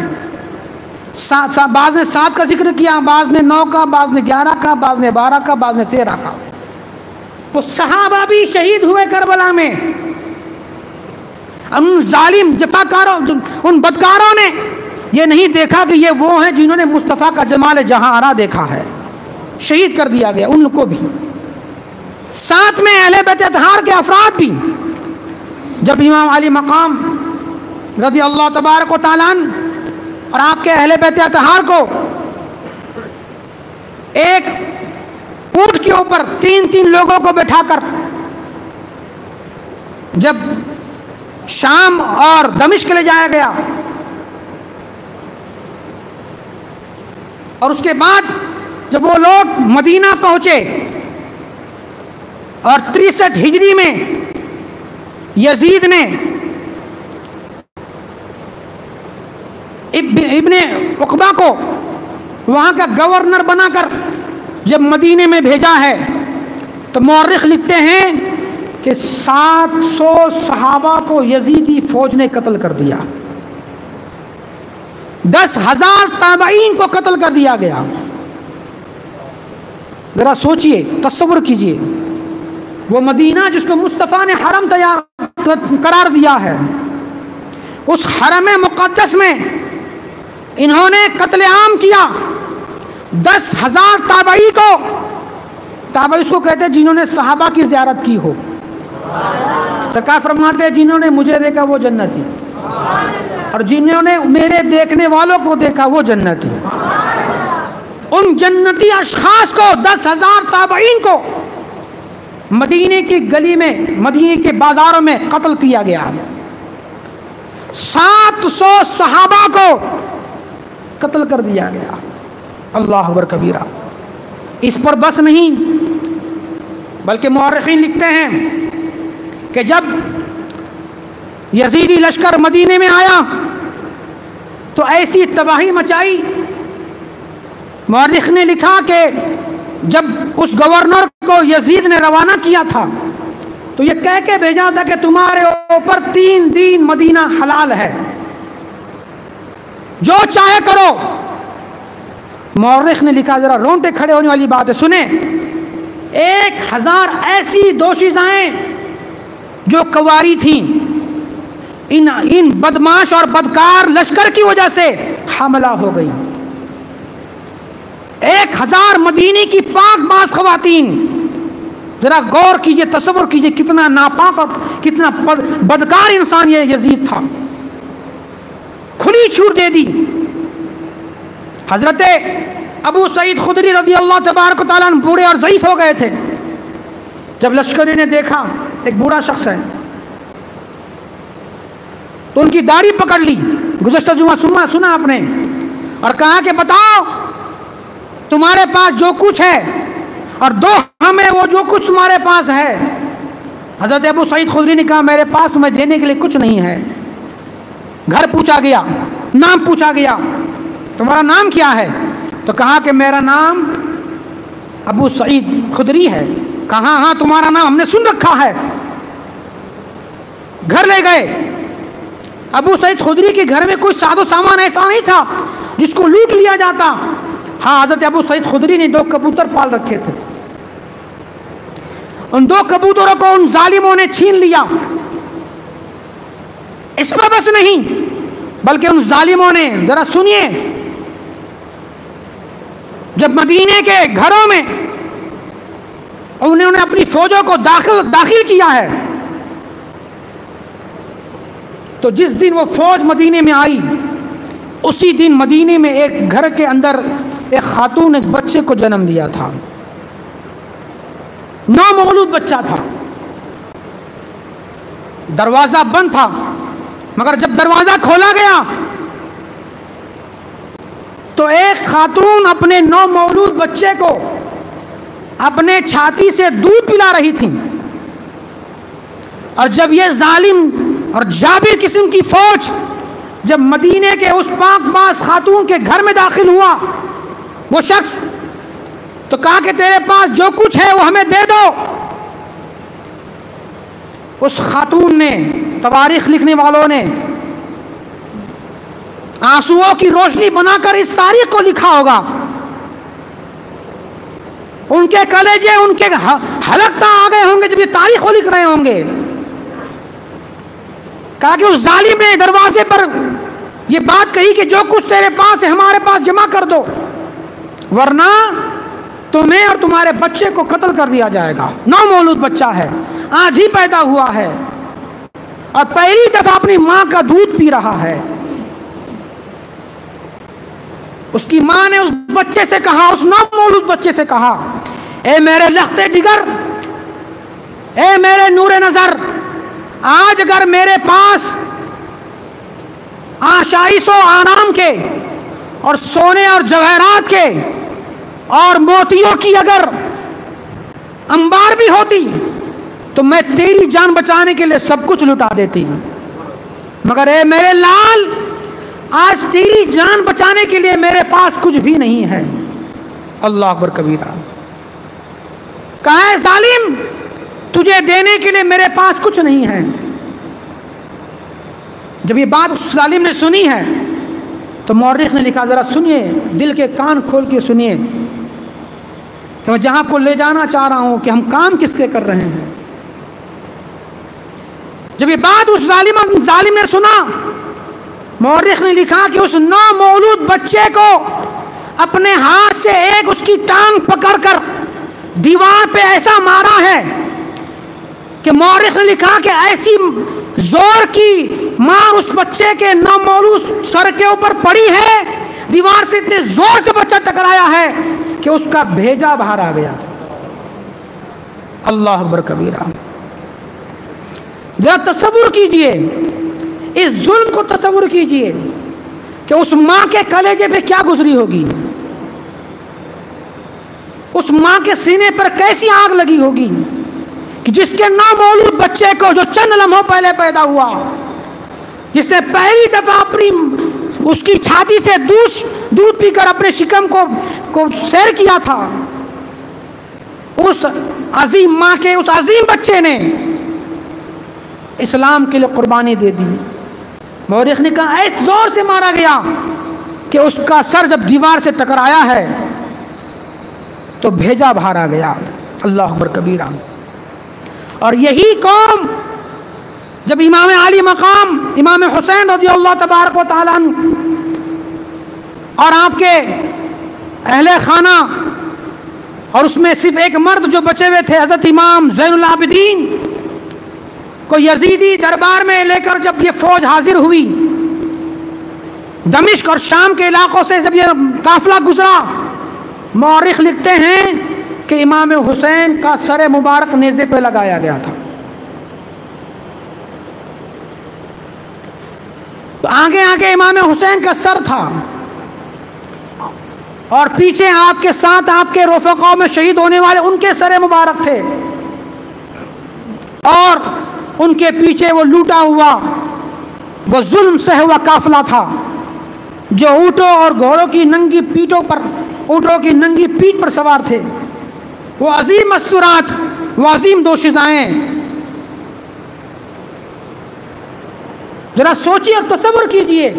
بعض نے 7 کا ذکر کیا، بعض نے 9 کا، بعض نے 11 کا، بعض نے 12 کا، بعض نے 13 کا۔ تو صحابہ بھی شہید ہوئے کربلا میں۔ ان ظالم جفاکاروں، ان بدکاروں نے یہ نہیں دیکھا کہ یہ وہ ہیں جنہوں نے مصطفیٰ کا جمال جہاں آرا دیکھا ہے، شہید کر دیا گیا ان کو بھی، ساتھ میں اہل بیت اطہار کے افراد بھی۔ جب امام علی مقام رضی اللہ تبارک و تعالیٰ عنہ اور آپ کے اہل بیت اطہار کو ایک اونٹ کے اوپر 3 لوگوں کو بٹھا کر جب شام اور دمشق لے جایا گیا، اور اس کے بعد جب وہ لوگ مدینہ پہنچے اور 63 ہجری میں یزید نے ابن عقبہ کو وہاں کا گورنر بنا کر جب مدینے میں بھیجا ہے، تو مورخ لکھتے ہیں کہ 700 صحابہ کو یزیدی فوج نے قتل کر دیا، 10,000 تابعین کو قتل کر دیا گیا۔ ذرا سوچئے، تصور کیجئے، وہ مدینہ جس کو مصطفیٰ نے حرم قرار دیا ہے، اس حرم مقدس میں انہوں نے قتل عام کیا 10,000 تابعی کو۔ تابعی اس کو کہتے ہیں جنہوں نے صحابہ کی زیارت کی ہو۔ سرکار فرماتے ہیں جنہوں نے مجھے دیکھا وہ جنتی، اور جنہوں نے میرے دیکھنے والوں کو دیکھا وہ جنتی۔ ان جنتی اشخاص کو، 10,000 تابعین کو مدینے کی گلی میں، مدینے کے بازاروں میں قتل کیا گیا۔ 700 صحابہ کو قتل کر دیا گیا۔ اللہ اکبر کبیرہ۔ اس پر بس نہیں، بلکہ مورخین لکھتے ہیں کہ جب یزیدی لشکر مدینے میں آیا تو ایسی تباہی مچائی، مورخ نے لکھا کہ جب اس گورنر کو یزید نے روانہ کیا تھا تو یہ کہہ کے بھیجا تھا کہ تمہارے اوپر 3 دن مدینہ حلال ہے، جو چاہے کرو۔ مورخ نے لکھا، ذرا رونٹے کھڑے ہونے والی بات ہے، سنیں، 1000 ایسی دوشیزائیں جو کواری تھیں ان بدماش اور بدکار لشکر کی وجہ سے حاملہ ہو گئی۔ 1000 مدینے کی پاک باز خواتین ذرا غور کیجئے، تصور کیجئے کتنا ناپاک اور کتنا بدکار انسان یہ یزید تھا، کھلی چھوٹ دے دی۔ حضرت ابو سعید خدری رضی اللہ تبارک و تعالیٰ عنہ بوڑھے اور ضعیف ہو گئے تھے۔ جب لشکری نے دیکھا ایک بوڑھا شخص ہے تو ان کی داڑھی پکڑ لی، گزشتہ جمعہ سنا آپ نے، اور کہا کہ بتاؤ تمہارے پاس جو کچھ ہے اور دو ہمیں وہ جو کچھ تمہارے پاس ہے۔ حضرت ابو سعید خدری نے کہا میرے پاس تمہیں دینے کے لیے کچھ نہیں ہے۔ گھر پوچھا گیا، نام پوچھا گیا، تمہارا نام کیا ہے؟ تو کہا کہ میرا نام ابو سعید خدری ہے۔ کہا ہاں تمہارا نام ہم نے سن رکھا ہے۔ گھر لے گئے۔ ابو سعید خدری کے گھر میں کوئی ساز و سامان ایسا نہیں تھا جس کو لوٹ لیا جاتا۔ ہاں حضرت ابو سعید خدری نے 2 کبوتر پال رکھے تھے، ان 2 کبوتروں کو ان ظالموں نے چھین لیا۔ اس پر بس نہیں بلکہ ان ظالموں نے، ذرا سنیے، جب مدینے کے گھروں میں انہوں نے اپنی فوجوں کو داخل کیا ہے تو جس دن وہ فوج مدینے میں آئی اسی دن مدینے میں ایک گھر کے اندر ایک خاتون ایک بچے کو جنم دیا تھا، نومولود بچہ تھا۔ دروازہ بند تھا مگر جب دروازہ کھولا گیا تو ایک خاتون اپنے نومولود بچے کو اپنے چھاتی سے دودھ پلا رہی تھی، اور جب یہ ظالم اور جابر قسم کی فوج جب مدینے کے اس پاک باز خاتون کے گھر میں داخل ہوا وہ شخص، تو کہا کہ تیرے پاس جو کچھ ہے وہ ہمیں دے دو۔ اس خاتون نے، تواریخ لکھنے والوں نے آنسوؤں کی روشنی بنا کر اس تاریخ کو لکھا ہوگا، ان کے کلیجے ان کے حلق آ گئے ہوں گے جب یہ تاریخ کو لکھ رہے ہوں گے۔ کہا کہ اس ظالم نے دروازے پر یہ بات کہی کہ جو کچھ تیرے پاس ہے ہمارے پاس جمع کر دو ورنہ تمہیں اور تمہارے بچے کو قتل کر دیا جائے گا۔ نومولود بچہ ہے، آج ہی پیدا ہوا ہے اور پہلی دفعہ اپنی ماں کا دودھ پی رہا ہے۔ اس کی ماں نے اس بچے سے کہا، اس نومولود بچے سے کہا، اے میرے لخت جگر، اے میرے نور نظر، آج اگر میرے پاس آشائش و آرام کے اور سونے اور جواہرات کے اور موتیوں کی اگر انبار بھی ہوتی تو میں تیری جان بچانے کے لیے سب کچھ لٹا دیتی، مگر اے میرے لال، آج تیری جان بچانے کے لیے میرے پاس کچھ بھی نہیں ہے۔ اللہ اکبر کبیرہ۔ کہا ہے ظالم، تجھے دینے کے لیے میرے پاس کچھ نہیں ہے۔ جب یہ بات اس ظالم نے سنی ہے تو مورخ نے لکھا، ذرا سنیے، دل کے کان کھول کے سنیے کہ میں جہاں کو لے جانا چاہ رہا ہوں کہ ہم کام کس کے کر رہے ہیں۔ جب یہ بات اس ظالم نے سنا، مورخ نے لکھا کہ اس نومولود بچے کو اپنے ہاتھ سے ایک اس کی ٹانگ پکڑ کر دیوار پہ ایسا مارا ہے کہ مورخ نے لکھا کہ ایسی زور کی مار اس بچے کے نومولود سر کے اوپر پڑی ہے، دیوار سے اتنے زور سے بچہ ٹکرایا ہے کہ اس کا بھیجا باہر آ گیا۔ اللہ اکبر کبیرہ۔ ذرا تصور کیجئے، اس ظلم کو تصور کیجئے کہ اس ماں کے کلیجے پہ کیا گزری ہوگی، اس ماں کے سینے پر کیسی آگ لگی ہوگی کہ جس کے نومولود بچے کو، جو چند لمحوں پہلے پیدا ہوا، جس نے پہلی دفعہ اپنی اس کی چھاتی سے دودھ پی کر اپنے شکم کو سیر کیا تھا، اس عظیم ماں کے اس عظیم بچے نے اسلام کے لیے قربانی دے دی۔ مورخ نے کہا ایس زور سے مارا گیا کہ اس کا سر جب دیوار سے ٹکرایا ہے تو بھیجا باہر آ گیا۔ اللہ اکبر کبیرہ۔ اور یہی قوم جب امام علی مقام امام حسین رضی اللہ تبارک و تعالیٰ عنہ اور آپ کے اہل خانہ اور اس میں صرف ایک مرد جو بچے ہوئے تھے حضرت امام زین العابدین کو یزیدی دربار میں لے کر جب یہ فوج حاضر ہوئی، دمشق اور شام کے علاقوں سے جب یہ قافلہ گزرا، مورخ لکھتے ہیں کہ امام حسین کا سر مبارک نیزے پہ لگایا گیا تھا. آگے آگے امام حسین کا سر تھا اور پیچھے آپ کے ساتھ آپ کے رفقاء میں شہید ہونے والے ان کے سر مبارک تھے، اور ان کے پیچھے وہ لوٹا ہوا، وہ ظلم سے ہوا قافلہ تھا جو اونٹوں اور گھوڑوں کی ننگی پیٹوں پر، اونٹوں کی ننگی پیٹ پر سوار تھے. وہ عظیم مستورات، وہ عظیم دوشیزائیں. ذرا سوچیے اور تصور کیجئے،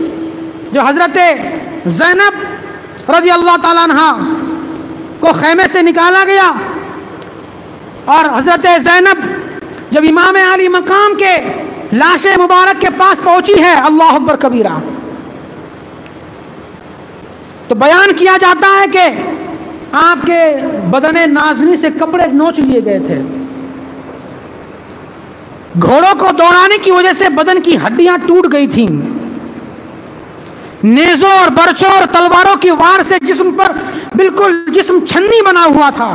جو حضرت زینب رضی اللہ تعالیٰ عنہ کو خیمے سے نکالا گیا، اور حضرت زینب جب امام علی مقام کے لاش مبارک کے پاس پہنچی ہے، اللہ اکبر کبیرہ، تو بیان کیا جاتا ہے کہ آپ کے بدن نازنی سے کپڑے نوچ لیے گئے تھے. گھوڑوں کو دوڑانے کی وجہ سے بدن کی ہڈیاں ٹوٹ گئی تھیں. نیزوں اور برچوں اور تلواروں کی وار سے جسم پر بالکل جسم چھنی بنا ہوا تھا.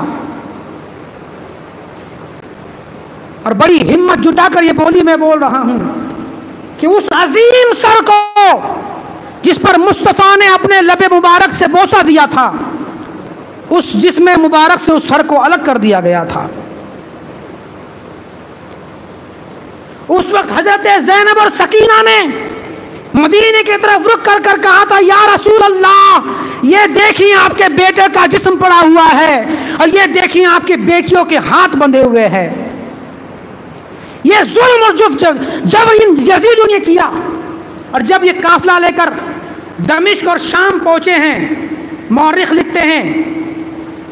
اور بڑی ہمت جٹا کر یہ بولی میں بول رہا ہوں کہ اس عظیم سر کو جس پر مصطفیٰ نے اپنے لب مبارک سے بوسہ دیا تھا، اس جسم مبارک سے اس سر کو الگ کر دیا گیا تھا. اس وقت حضرت زینب اور سکینہ نے مدینے کی طرف رخ کر کر کہا تھا، یا رسول اللہ، یہ دیکھیں آپ کے بیٹے کا جسم پڑا ہوا ہے، اور یہ دیکھیں آپ کی بیٹیوں کے ہاتھ بندھے ہوئے ہیں. یہ ظلم اور جب یزید نے کیا. اور جب یہ قافلہ لے کر دمشق اور شام پہنچے ہیں، مورخ لکھتے ہیں،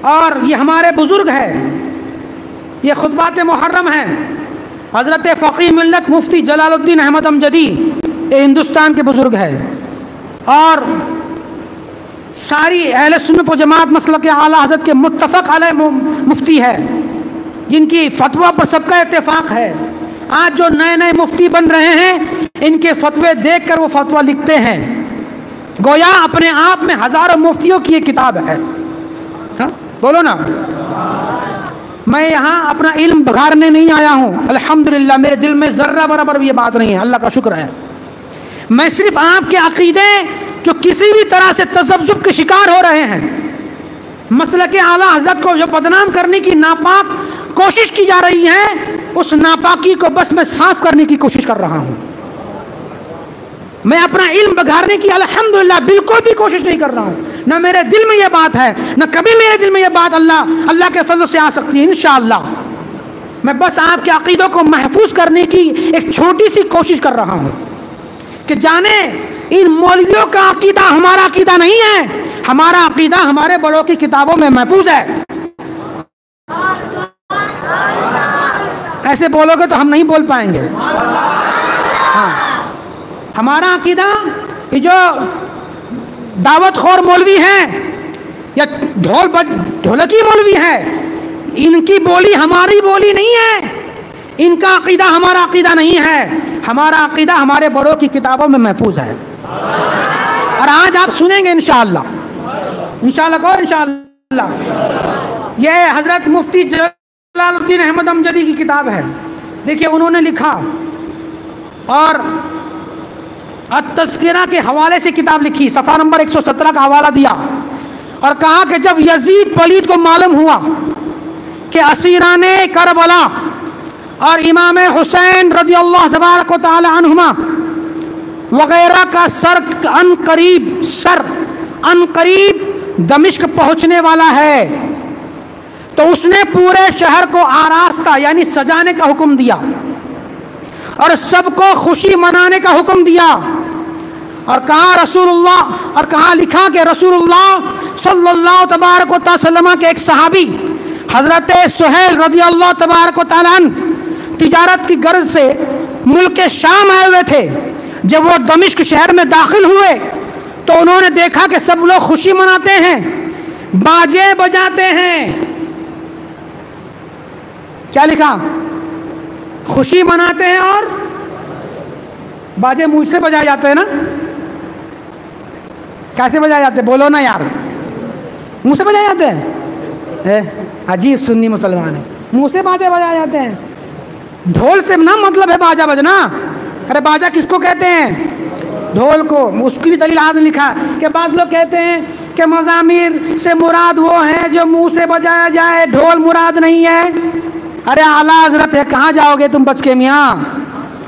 اور یہ ہمارے بزرگ ہیں، یہ خطبات محرم ہیں، حضرت فقیہ ملت مفتی جلال الدین احمد امجدی، یہ ہندوستان کے بزرگ ہے، اور ساری اہل سنت و جماعت مسلک اعلیٰ حضرت کے متفق علیہ مفتی ہے، جن کی فتویٰ پر سب کا اتفاق ہے. آج جو نئے نئے مفتی بن رہے ہیں، ان کے فتوے دیکھ کر وہ فتویٰ لکھتے ہیں، گویا اپنے آپ میں ہزاروں مفتیوں کی یہ کتاب ہے. ہاں بولو نا. میں یہاں اپنا علم بگھارنے نہیں آیا ہوں، الحمدللہ میرے دل میں ذرہ برابر بھی یہ بات نہیں ہے، اللہ کا شکر ہے. میں صرف آپ کے عقیدے جو کسی بھی طرح سے تذبذب کے شکار ہو رہے ہیں، مسلک اعلیٰ حضرت کو جو بدنام کرنے کی ناپاک کوشش کی جا رہی ہے، اس ناپاکی کو بس میں صاف کرنے کی کوشش کر رہا ہوں. میں اپنا علم بگھارنے کی الحمدللہ بالکل بھی کوشش نہیں کر رہا ہوں، نہ میرے دل میں یہ بات ہے، نہ کبھی میرے دل میں یہ بات اللہ کے فضل سے آ سکتی ہے انشاءاللہ. میں بس آپ کے عقیدوں کو محفوظ کرنے کی ایک چھوٹی سی کوشش کر رہا ہوں کہ جانے ان مولویوں کا عقیدہ ہمارا عقیدہ نہیں ہے، ہمارا عقیدہ ہمارے بڑوں کی کتابوں میں محفوظ ہے. ایسے بولو گے تو ہم نہیں بول پائیں گے. ہاں، ہمارا عقیدہ یہ جو دعوت خور مولوی ہیں یا ڈھولکی مولوی ہے، ان کی بولی ہماری بولی نہیں ہے، ان کا عقیدہ ہمارا عقیدہ نہیں ہے. ہمارا عقیدہ ہمارے بڑوں کی کتابوں میں محفوظ ہے، اور آج آپ سنیں گے انشاءاللہ. انشاءاللہ کہو انشاءاللہ. یہ حضرت مفتی جلال الدین احمد امجدی کی کتاب ہے. دیکھیے انہوں نے لکھا اور التذکرہ کے حوالے سے کتاب لکھی، صفحہ نمبر 117 کا حوالہ دیا اور کہا کہ جب یزید پلید کو معلوم ہوا کہ اسیران کربلا اور امام حسین رضی اللہ تبارک و تعالی عنہما وغیرہ کا سر ان قریب دمشق پہنچنے والا ہے، تو اس نے پورے شہر کو آراستہ یعنی سجانے کا حکم دیا اور سب کو خوشی منانے کا حکم دیا، اور کہا لکھا کہ رسول اللہ صلی اللہ تبارک و تعالی وسلم کے ایک صحابی حضرت سہیل رضی اللہ تبارک و تعالی عنہ تجارت کی غرض سے ملک شام آئے ہوئے تھے. جب وہ دمشق شہر میں داخل ہوئے تو انہوں نے دیکھا کہ سب لوگ خوشی مناتے ہیں، باجے بجاتے ہیں، کیا لکھا؟ خوشی مناتے ہیں اور باجے منہ سے بجائے جاتے ہیں نا. کیسے بجائے جاتے ہیں؟ بولو نا یار. منہ سے بجائے جاتے ہیں. عجیب سنی مسلمان ہے. منہ سے باجے بجائے جاتے ہیں. ڈھول سے نا مطلب ہے باجا بجنا. ارے باجا کس کو کہتے ہیں؟ ڈھول کو. اس کی بھی دلیل آج لکھا کہ بعض لوگ کہتے ہیں کہ مزامیر سے مراد وہ ہیں جو منہ سے بجایا جائے، ڈھول مراد نہیں ہے. ارے اعلیٰ حضرت ہے، کہاں جاؤ گے تم بچ کے میاں؟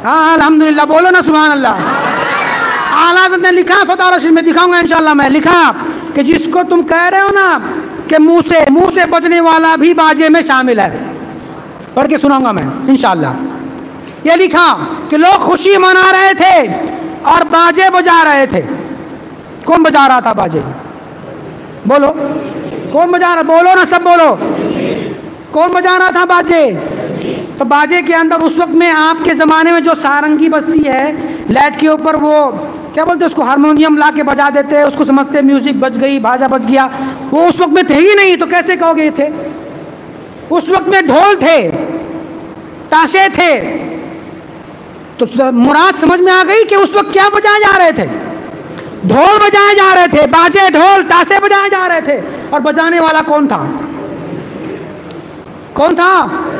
ہاں الحمدللہ بولو نا سبحان اللہ. اعلیٰ حضرت نے لکھا فتح رشید میں، دکھاؤں گا انشاءاللہ. میں لکھا کہ جس کو تم کہہ رہے ہو نا کہ منہ سے بجنے والا بھی باجے میں شامل ہے، پڑھ کے سناؤں گا میں انشاءاللہ. یہ لکھا کہ لوگ خوشی منا رہے تھے اور باجے بجا رہے تھے. کون بجا رہا تھا باجے؟ بولو کون بجا رہا؟ بولو نا سب بولو. کون بجا رہا تھا باجے؟ تو باجے کے اندر اس وقت میں آپ کے زمانے میں جو سارنگی بجتی ہے لائٹ کے اوپر، وہ کیا بولتے ہیں اس کو، ہارمونیم لا کے بجا دیتے، اس کو سمجھتے میوزک بج گئی، باجا بج گیا. وہ اس وقت میں تھے ہی نہیں، تو کیسے کہو گے یہ تھے؟ اس وقت میں ڈھول تھے، تاشے تھے. تو مراد سمجھ میں آ گئی کہ اس وقت کیا بجائے جا رہے تھے؟ ڈھول بجائے جا رہے تھے. باجے ڈھول تاشے بجائے جا رہے تھے. اور بجانے والا کون تھا؟ کون تھا؟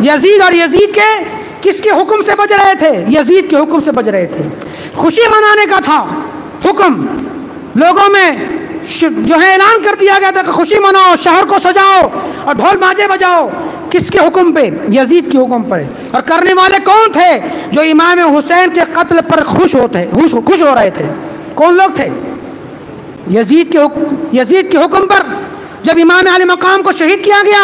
یزید. اور یزید کے کس کے حکم سے بج رہے تھے؟ یزید کے حکم سے بج رہے تھے. خوشی منانے کا تھا حکم. لوگوں میں جو ہے اعلان کر دیا گیا تھا کہ خوشی مناؤ، شہر کو سجاؤ اور ڈھول باجے بجاؤ. کس کے حکم پہ؟ یزید کے حکم پر. اور کرنے والے کون تھے؟ جو امام حسین کے قتل پر خوش ہو رہے تھے. کون لوگ تھے؟ یزید کے حکم پر جب امام علی مقام کو شہید کیا گیا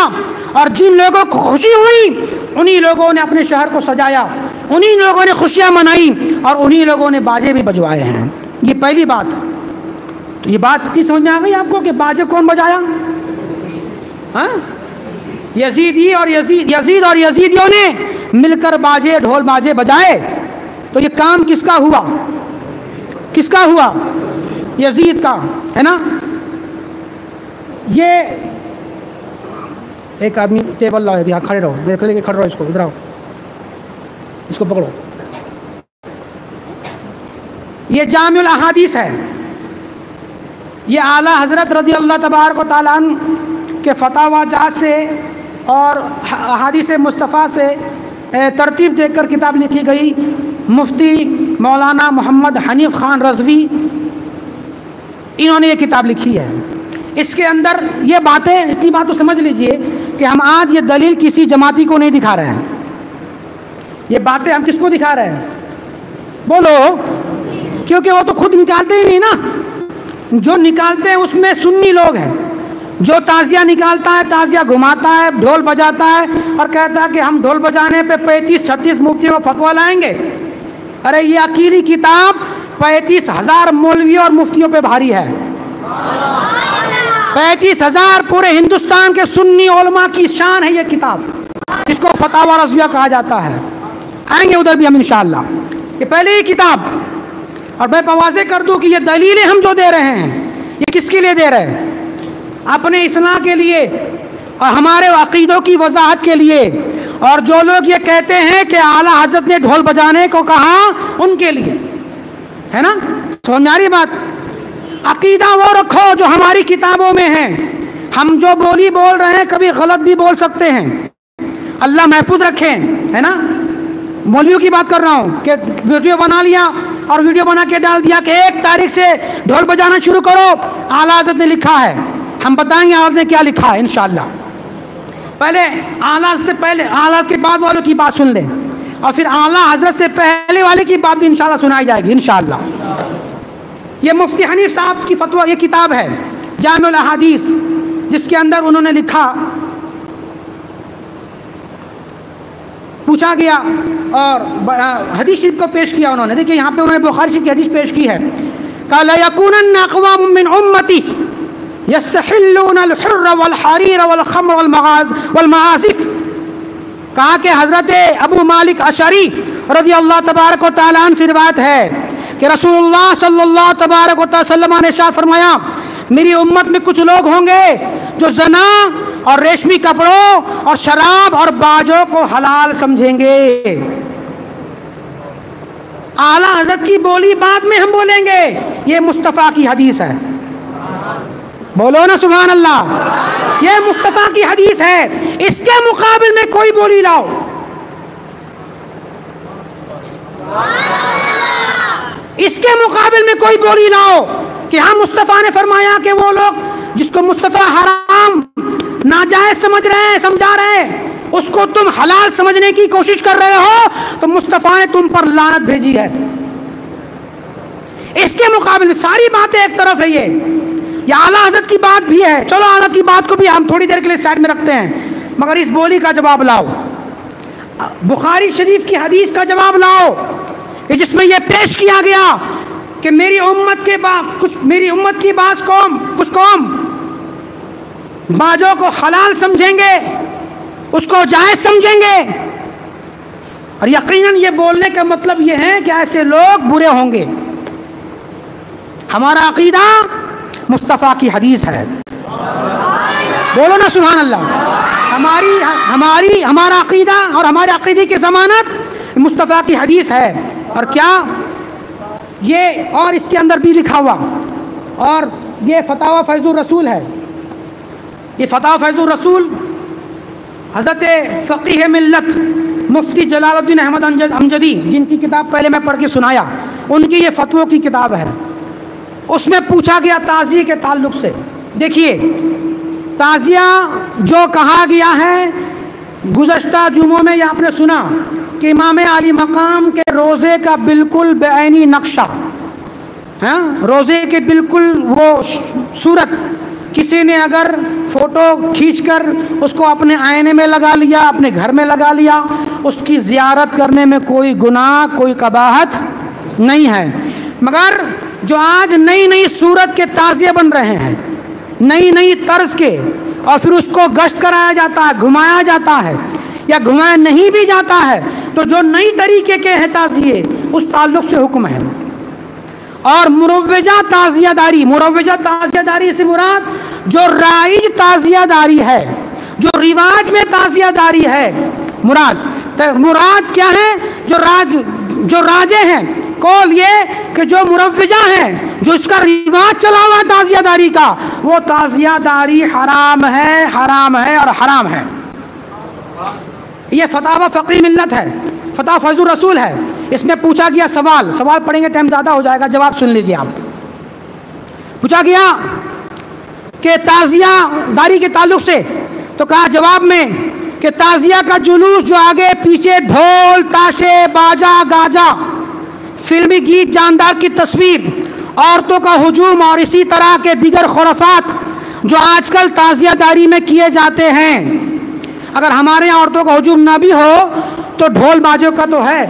اور جن لوگوں کو خوشی ہوئی، انہی لوگوں نے اپنے شہر کو سجایا، انہی لوگوں نے خوشیاں منائی اور انہی لوگوں نے باجے بھی بجوائے ہیں. یہ پہلی بات. تو یہ بات کی سمجھ میں آ گئی آپ کو کہ باجے کون بجایا؟ ہاں، یزید اور یزیدیوں نے مل کر باجے ڈھول باجے بجائے. تو یہ کام کس کا ہوا؟ کس کا ہوا؟ یزید کا، ہے نا. یہ ایک آدمی ٹیبل لاؤ، یہاں کھڑے رہو، دیکھ لے کے کھڑے رہو. اس کو ادھر آؤ، اس کو پکڑو. یہ جامع الاحادیث ہے. یہ اعلیٰ حضرت رضی اللہ تبارک و تعالیٰ عنہ کے فتاوی جات سے اور احادیث مصطفیٰ سے ترتیب دے کر کتاب لکھی گئی. مفتی مولانا محمد حنیف خان رضوی، انہوں نے یہ کتاب لکھی ہے. اس کے اندر یہ باتیں، اتنی بات تو سمجھ لیجئے کہ ہم آج یہ دلیل کسی جماعتی کو نہیں دکھا رہے ہیں. یہ باتیں ہم کس کو دکھا رہے ہیں؟ بولو. کیونکہ وہ تو خود نکالتے ہی نہیں نا. جو نکالتے ہیں اس میں سنی لوگ ہیں. جو تعزیہ نکالتا ہے، تعزیہ گھماتا ہے، ڈھول بجاتا ہے اور کہتا ہے کہ ہم ڈھول بجانے پہ 35-36 مفتیوں کو فتویٰ لائیں گے. ارے یہ عقیلی کتاب 35,000 مولویوں اور مفتیوں پہ بھاری ہے. 35,000 پورے ہندوستان کے سنی علماء کی شان ہے یہ کتاب. اس کو فتاوی رضویہ کہا جاتا ہے. آئیں گے ادھر بھی ہم انشاءاللہ. یہ پہلی ہی کتاب. اور میں واضح کر دوں کہ یہ دلیلیں ہم جو دے رہے ہیں یہ کس کے لیے دے رہے ہیں؟ اپنے اصلاح کے لیے اور ہمارے عقیدوں کی وضاحت کے لیے. اور جو لوگ یہ کہتے ہیں کہ اعلیٰ حضرت نے ڈھول بجانے کو کہا، ان کے لیے، ہے نا. سمجھ میں آ رہی بات؟ عقیدہ وہ رکھو جو ہماری کتابوں میں ہے. ہم جو بولی بول رہے ہیں کبھی غلط بھی بول سکتے ہیں، اللہ محفوظ رکھیں، ہے نا. مولویوں کی بات کر رہا ہوں کہ ویڈیو بنا لیا اور ویڈیو بنا کے ڈال دیا کہ 1 تاریخ سے ڈھول بجانا شروع کرو، اعلیٰ حضرت نے لکھا ہے. ہم بتائیں گے آپ نے کیا لکھا ہے انشاءاللہ. پہلے اعلیٰ سے پہلے، اعلیٰ کے بعد والوں کی بات سن لیں، اور پھر اعلیٰ حضرت سے پہلے والے کی بات بھی انشاءاللہ سنائی جائے گی انشاءاللہ. یہ مفتی حنیف صاحب کی فتویٰ، یہ کتاب ہے جامع الاحادیث، جس کے اندر انہوں نے لکھا، پوچھا گیا اور حدیث شریف کو پیش کیا انہوں نے. دیکھیں یہاں پہ انہوں نے بخاری شریف کی حدیث پیش کی ہے. قال یکونن اقوام من امتی یستحلون الحر والحریر والخمر والمعازف. کہا کہ حضرت ابو مالک اشعری رضی اللہ تبارک و تعالیٰ عنہ سے روایت ہے کہ رسول اللہ صلی اللہ تبارک و تعالیٰ وسلم نے ارشاد فرمایا، میری امت میں کچھ لوگ ہوں گے جو زنا اور ریشمی کپڑوں اور شراب اور باجوں کو حلال سمجھیں گے. اعلیٰ حضرت کی بولی بعد میں ہم بولیں گے، یہ مصطفیٰ کی حدیث ہے. بولو نا سبحان اللہ. یہ مصطفیٰ کی حدیث ہے، اس کے مقابل میں کوئی بولی لاؤ. اس کے مقابل میں کوئی بولی لاؤ کہ ہاں مصطفیٰ نے فرمایا کہ وہ لوگ جس کو مصطفیٰ حرام ناجائز سمجھا رہے ہیں اس کو تم حلال سمجھنے کی کوشش کر رہے ہو تو مصطفیٰ نے تم پر لعنت بھیجی ہے. اس کے مقابل میں ساری باتیں ایک طرف ہے، یہ اعلیٰ حضرت کی بات بھی ہے. چلو اعلیٰ حضرت کی بات کو بھی ہم تھوڑی دیر کے لیے سائڈ میں رکھتے ہیں، مگر اس بولی کا جواب لاؤ. بخاری شریف کی حدیث کا جواب لاؤ کہ جس میں یہ پیش کیا گیا کہ میری امت کی کچھ قوم باجوں کو حلال سمجھیں گے، اس کو جائز سمجھیں گے، اور یقیناً یہ بولنے کا مطلب یہ ہے کہ ایسے لوگ برے ہوں گے. ہمارا عقیدہ مصطفیٰ کی حدیث ہے. بولو نا سبحان اللہ. ہمارا عقیدہ اور ہمارے عقیدے کی ضمانت مصطفیٰ کی حدیث ہے. اور کیا یہ اور اس کے اندر بھی لکھا ہوا، اور یہ فتاوی فیض الرسول ہے. یہ فتاوی فیض الرسول حضرت فقیہ ملت مفتی جلال الدین احمد امجدی، جن کی کتاب پہلے میں پڑھ کے سنایا، ان کی یہ فتووں کی کتاب ہے. اس میں پوچھا گیا تعزیے کے تعلق سے. دیکھیے تعزیہ جو کہا گیا ہے، گزشتہ جمعوں میں یہ آپ نے سنا کہ امام علی مقام کے روزے کا بالکل بعینی نقشہ، روزے کے بالکل وہ صورت کسی نے اگر فوٹو کھینچ کر اس کو اپنے آئینے میں لگا لیا، اپنے گھر میں لگا لیا، اس کی زیارت کرنے میں کوئی گناہ کوئی قباحت نہیں ہے. مگر جو آج نئی نئی صورت کے تعزیے بن رہے ہیں، نئی طرز کے، اور پھر اس کو گشت کرایا جاتا ہے، گھمایا جاتا ہے یا گھمایا نہیں بھی جاتا ہے، تو جو نئی طریقے کے ہیں تعزیے، اس تعلق سے حکم ہے. اور مروجہ تعزیہ داری سے مراد جو رائج تعزیہ داری ہے، جو رواج میں تعزیہ داری ہے، مراد کیا ہے؟ جو راجے ہیں قول یہ کہ جو مروجہ ہیں، جو اس کا رواج چلا ہوا ہے تعزیہ داری کا، وہ تعزیہ داری حرام ہے اور حرام ہے. یہ فتاوی فقیہ ملت ہے، فتاوی فیض الرسول ہے. اس میں پوچھا گیا سوال پڑھیں گے ٹائم زیادہ ہو جائے گا، جواب سن لیجیے آپ. پوچھا گیا کہ تعزیہ داری کے تعلق سے، تو کہا جواب میں کہ تعزیہ کا جلوس جو آگے پیچھے ڈھول تاشے باجا گاجا، فلمی گیت جاندار کی تصویر، عورتوں کا ہجوم اور اسی طرح کے دیگر خرافات جو آج کل تعزیہ داری میں کیے جاتے ہیں. اگر ہمارے یہاں عورتوں کا ہجوم نہ بھی ہو تو ڈھول باجوں کا تو ہے.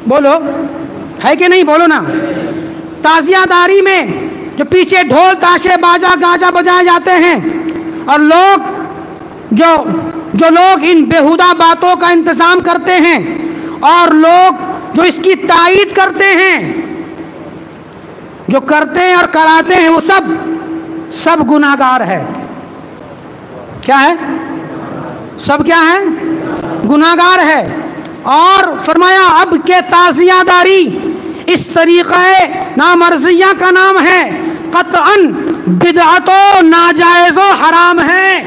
بولو ہے کہ نہیں؟ بولو نا. تعزیہ داری میں جو پیچھے ڈھول تاشے باجا گاجا بجائے جاتے ہیں، اور جو لوگ ان بیہودہ باتوں کا انتظام کرتے ہیں، اور لوگ جو اس کی تائید کرتے ہیں، جو کرتے ہیں اور کراتے ہیں، وہ سب گناہگار ہے. کیا ہے؟ سب کیا ہے؟ گناہگار ہے. اور فرمایا اب کہ تعزیہ داری اس طریقہ نامرضیہ کا نام ہے، قطعاً بدعت و ناجائز و حرام ہے.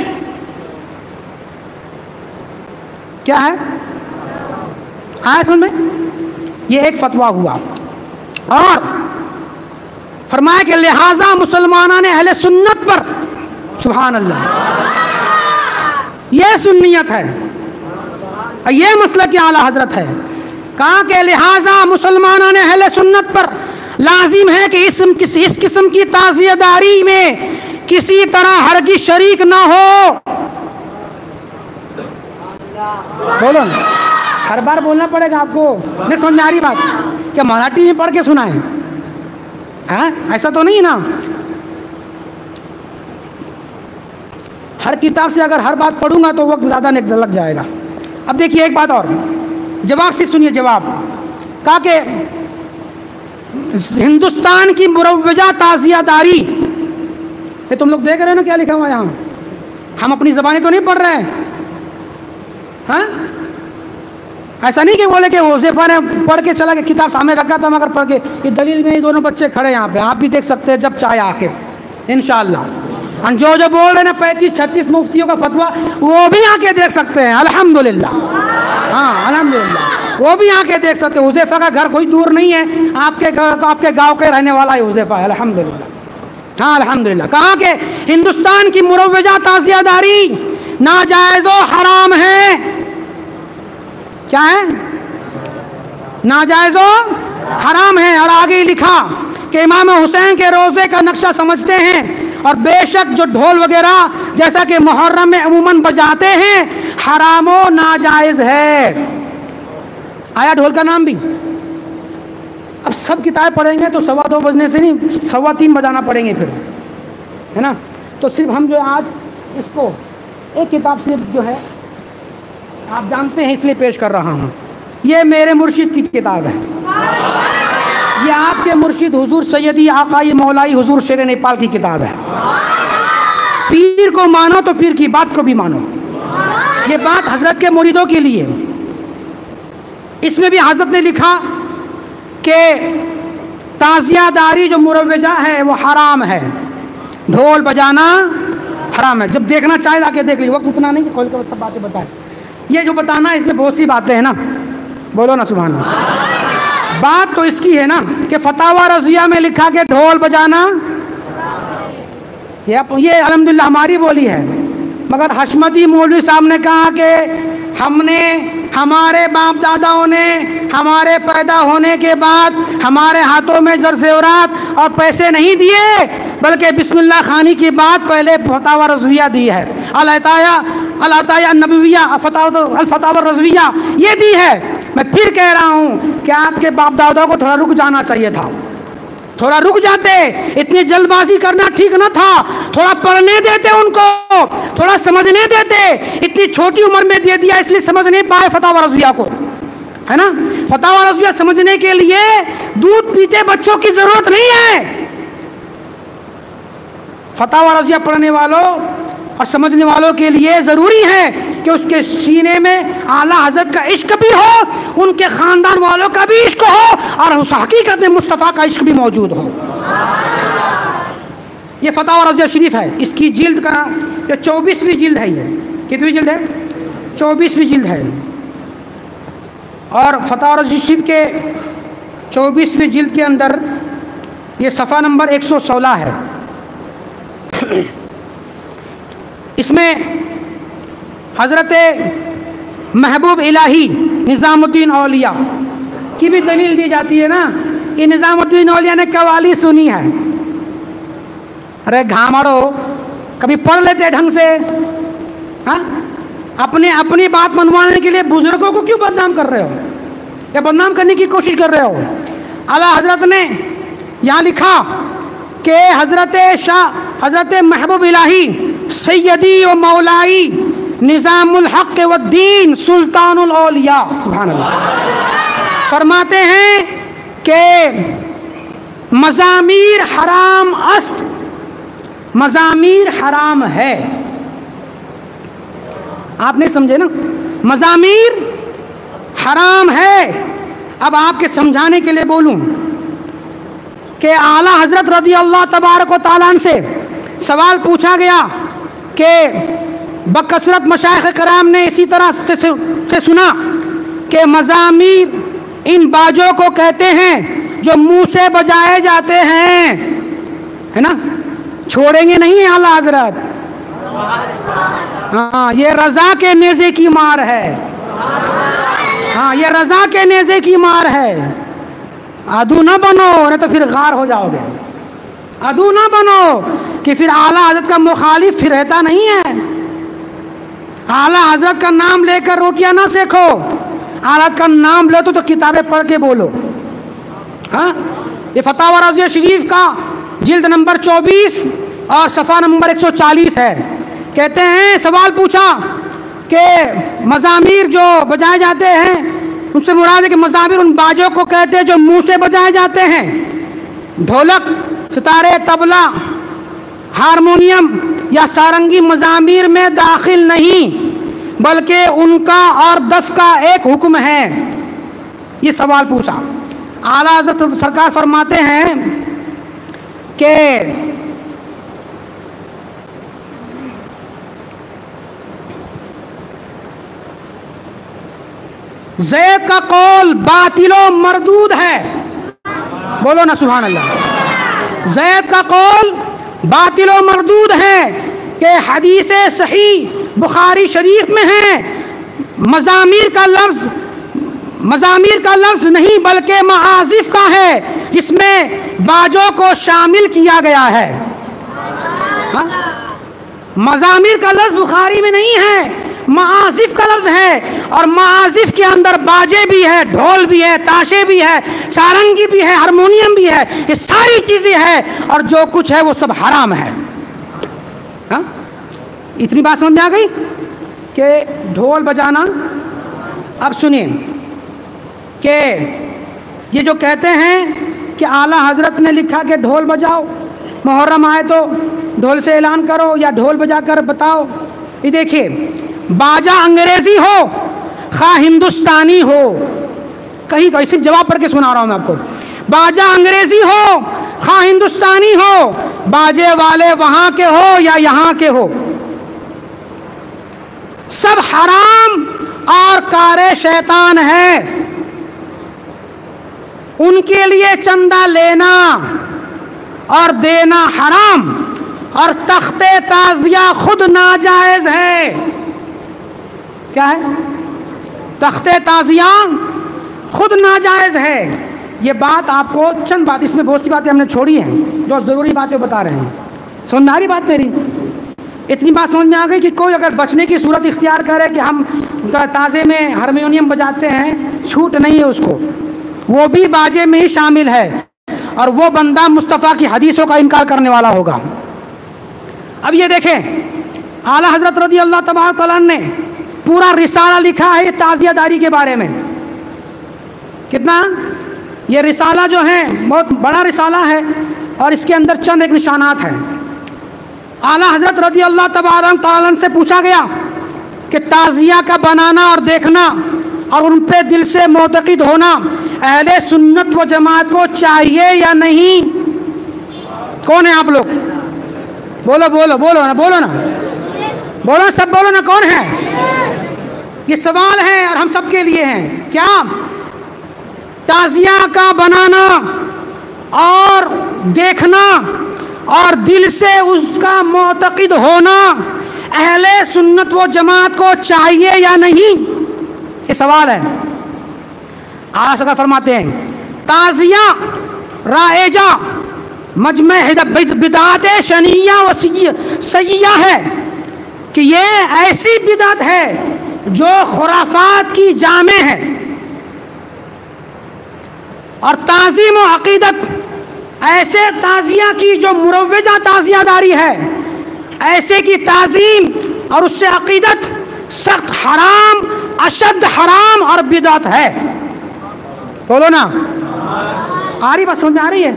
کیا ہے؟ آیا سمجھ میں؟ یہ ایک فتویٰ ہوا. اور فرمایا کہ لہٰذا مسلمانوں نے اہل سنت پر، سبحان اللہ، یہ سنیت ہے، یہ مسلک اعلیٰ حضرت ہے. کہا کہ لہٰذا مسلمانوں نے اہل سنت پر لازم ہے کہ اس قسم کی تعزیہ داری میں کسی طرح ہرگز شریک نہ ہو. بولو، ہر بار بولنا پڑے گا آپ کو، نہیں سمجھ میں آ رہی بات؟ کیا مراٹھی میں پڑھ کے سنائیں؟ ایسا تو نہیں نا. ہر کتاب سے اگر ہر بات پڑھوں گا تو وقت زیادہ لگ جائے گا. اب دیکھیے ایک بات اور، جواب سے سنیے جواب. کہا کہ ہندوستان کی مروجہ تعزیہ داری یہ تم لوگ دیکھ رہے ہو نا کیا لکھا ہوا ہے یہاں. ہم اپنی زبانی تو نہیں پڑھ رہے ہیں. ہاں ایسا نہیں کہ بولے کہ حذیفہ نے پڑھ کے چلا گیا, کتاب سامنے رکھا تھا مگر پڑھ کے. یہ دلیل میں یہ دونوں بچے کھڑے یہاں پہ, آپ بھی دیکھ سکتے ہیں جب چاہے آ کے انشاءاللہ. جو بول رہے ہیں 35-36 مفتیوں کا فتویٰ, وہ بھی آ کے دیکھ سکتے ہیں الحمدللہ. ہاں الحمدللہ وہ بھی آ کے دیکھ سکتے ہیں. حذیفہ کا گھر کوئی دور نہیں ہے, آپ کے گاؤں کے رہنے والا ہے حذیفہ ہے الحمدللہ. ہاں الحمدللہ. کہا کہ ہندوستان کی مروجہ تعزیہ داری ناجائز و حرام ہے. کیا ہے؟ ناجائز و حرام ہے. اور آگے لکھا کہ امام حسین کے روزے کا نقشہ سمجھتے ہیں, اور بے شک جو ڈھول وغیرہ جیسا کہ محرم میں عموماً بجاتے ہیں حرام و ناجائز ہے. آیا ڈھول کا نام بھی؟ اب سب کتابیں پڑھیں گے تو 2:15 بجنے سے نہیں 3:15 بجانا پڑیں گے پھر, ہے نا. تو صرف ہم جو آج اس کو ایک کتاب صرف جو ہے آپ جانتے ہیں اس لیے پیش کر رہا ہوں. یہ میرے مرشد کی کتاب ہے, یہ آپ کے مرشد حضور سیدی آقائی مولائی حضور شیر نیپال کی کتاب ہے. پیر کو مانو تو پیر کی بات کو بھی مانو. یہ بات حضرت کے مریدوں کے لیے. اس میں بھی حضرت نے لکھا کہ تعزیہ داری جو مروجہ ہے وہ حرام ہے, ڈھول بجانا حرام ہے. جب دیکھنا چاہے جا کے دیکھ لی, وقت اتنا نہیں کہ کھول کے سب باتیں بتائیں. یہ جو بتانا ہے اس میں بہت سی باتیں ہیں نا, بولو نا سبحان اللہ. بات تو اس کی ہے نا کہ فتاوی رضویہ میں لکھا کہ ڈھول بجانا, یہ الحمدللہ ہماری بولی ہے. مگر حشمتی مولوی صاحب نے کہا کہ ہم نے, ہمارے باپ داداؤں نے ہمارے پیدا ہونے کے بعد ہمارے ہاتھوں میں زر زیورات اور پیسے نہیں دیے, بلکہ بسم اللہ خانی کی بات پہلے فتاوی رضویہ دی ہے, العطایہ النبویہ الفتاوی رضویہ یہ دی ہے. میں پھر کہہ رہا ہوں کہ آپ کے باپ دادا کو تھوڑا رک جانا چاہیے تھا, تھوڑا رک جاتے. اتنی جلد بازی کرنا ٹھیک نہ تھا. تھوڑا پڑھنے دیتے ان کو, تھوڑا سمجھنے دیتے. اتنی چھوٹی عمر میں دے دیا اس لیے سمجھ نہیں پائے فتاوی رضویہ کو, ہے نا. فتاوی رضویہ سمجھنے کے لیے دودھ پیتے بچوں کی ضرورت نہیں ہے. فتاوی رضویہ پڑھنے والوں اور سمجھنے والوں کے لیے ضروری ہے کہ اس کے سینے میں اعلیٰ حضرت کا عشق بھی ہو, ان کے خاندان والوں کا بھی عشق ہو, اور اس حقیقت میں مصطفیٰ کا عشق بھی موجود ہو. یہ فتاوی رضویہ شریف ہے. اس کی جلد کا یہ 24ویں جلد ہے. یہ کتنی جلد ہے؟ 24ویں جلد ہے. اور فتاوی رضویہ شریف کے 24ویں جلد کے اندر یہ صفحہ نمبر 116 ہے. اس میں حضرت محبوب الہی نظام الدین اولیاء کی بھی دلیل دی جاتی ہے نا. کہ نظام الدین اولیاء نے قوالی سنی ہے. ارے گھامڑو, کبھی پڑھ لیتے ڈھنگ سے. ہاں اپنی بات منوانے کے لیے بزرگوں کو کیوں بدنام کر رہے ہو, یا بدنام کرنے کی کوشش کر رہے ہو. اعلیٰ حضرت نے یہاں لکھا کہ حضرت محبوب الہی سیدی و مولائی نظام الحق والدین سلطان الاولیاء سبحان اللہ فرماتے ہیں کہ مزامیر حرام است, مزامیر حرام ہے. آپ نہیں سمجھے نا, مزامیر حرام ہے. اب آپ کے سمجھانے کے لیے بولوں کہ اعلیٰ حضرت رضی اللہ تبارک و تعالیٰ عنہ سے سوال پوچھا گیا کہ بکثرت مشائخ کرام نے اسی طرح سے سنا کہ مزامیر ان باجوں کو کہتے ہیں جو منہ سے بجائے جاتے ہیں, ہے نا. چھوڑیں گے نہیں اعلیٰ حضرت. ہاں یہ رضا کے نیزے کی مار ہے. ہاں یہ رضا کے نیزے کی مار ہے. ادو نہ بنو نہ تو پھر غار ہو جاؤ گے. ادو نہ بنو کہ پھر اعلیٰ حضرت کا مخالف پھر رہتا نہیں ہے. اعلیٰ حضرت کا نام لے کر روٹیاں نہ سیکھو. اعلیٰ حضرت کا نام لے تو کتابیں پڑھ کے بولو. ہاں یہ فتاوی رضویہ شریف کا جلد نمبر 24 اور صفحہ نمبر 140 ہے. کہتے ہیں سوال پوچھا کہ مزامیر جو بجائے جاتے ہیں ان سے مراد ہے کہ مزامیر ان باجوں کو کہتے ہیں جو منہ سے بجائے جاتے ہیں. ڈھولک, ستارے, طبلہ, ہارمونیم یا سارنگی مزامیر میں داخل نہیں، بلکہ ان کا اور دف کا ایک حکم ہے؟ یہ سوال پوچھا۔ اعلیٰ حضرت سرکار فرماتے ہیں کہ زید کا قول باطل و مردود ہے، بولو نا سبحان اللہ۔ زید کا قول باطل و مردود ہے کہ حدیث صحیح بخاری شریف میں ہے، مزامیر کا لفظ نہیں بلکہ معازف کا ہے، جس میں باجوں کو شامل کیا گیا ہے۔ مزامیر کا لفظ بخاری میں نہیں ہے، معازف کا لفظ ہے، اور معازف کے اندر باجے بھی ہے، ڈھول بھی ہے، تاشے بھی ہے، سارنگی بھی ہے، ہارمونیم بھی ہے، یہ ساری چیزیں ہیں، اور جو کچھ ہے وہ سب حرام ہے۔ اتنی بات سمجھ میں آ گئی کہ ڈھول بجانا؟ اب سنیے کہ یہ جو کہتے ہیں کہ اعلیٰ حضرت نے لکھا کہ ڈھول بجاؤ، محرم آئے تو ڈھول سے اعلان کرو یا ڈھول بجا کر بتاؤ، یہ دیکھیے باجا انگریزی ہو خواہ ہندوستانی ہو، کہیں صرف جواب پڑھ کے سنا رہا ہوں میں آپ کو، باجا انگریزی ہو خواہ ہندوستانی ہو، باجے والے وہاں کے ہو یا یہاں کے ہو، سب حرام اور کار شیطان ہے۔ ان کے لیے چندہ لینا اور دینا حرام، اور تخت تعزیہ خود ناجائز ہے۔ کیا ہے؟ تخت تعزیہ خود ناجائز ہے۔ یہ بات آپ کو چند بات، اس میں بہت سی باتیں ہم نے چھوڑی ہیں جو ضروری باتیں بتا رہے ہیں، سمجھ میں آ رہی بات میری؟ اتنی بات سمجھ میں آ گئی کہ کوئی اگر بچنے کی صورت اختیار کرے کہ ہم تازے میں ہارمونیم بجاتے ہیں، چھوٹ نہیں ہے اس کو، وہ بھی باجے میں ہی شامل ہے، اور وہ بندہ مصطفیٰ کی حدیثوں کا انکار کرنے والا ہوگا۔ اب یہ دیکھیں اعلیٰ حضرت رضی اللہ تبارک تعالیٰ نے پورا رسالہ لکھا ہے تعزیہ داری کے بارے میں۔ کتنا؟ یہ رسالہ جو ہے بہت بڑا رسالہ ہے، اور اس کے اندر چند ایک نشانات ہیں۔ اعلیٰ حضرت رضی اللہ تبارک تعالیٰ سے پوچھا گیا کہ تعزیہ کا بنانا اور دیکھنا اور ان پہ دل سے معتقد ہونا اہل سنت و جماعت کو چاہیے یا نہیں؟ کون ہیں آپ لوگ؟ بولو بولو بولو نا، بولو نا، بولو سب، بولو نا، کون ہے؟ یہ سوال ہے اور ہم سب کے لیے ہیں۔ کیا تعزیہ کا بنانا اور دیکھنا اور دل سے اس کا معتقد ہونا اہل سنت و جماعت کو چاہیے یا نہیں؟ یہ سوال ہے۔ اعلیٰ حضرت فرماتے ہیں تعزیہ رائجہ مجمع بدعات شنیعہ و سیئہ ہے، کہ یہ ایسی بدعت ہے جو خرافات کی جامع ہے، اور تعظیم و عقیدت ایسے تعزیہ کی جو مروجہ تعزیہ داری ہے، ایسے کی تعظیم اور اس سے عقیدت سخت حرام، اشد حرام اور بدعت ہے۔ بولو نا، آ رہی بات سمجھ میں آ رہی ہے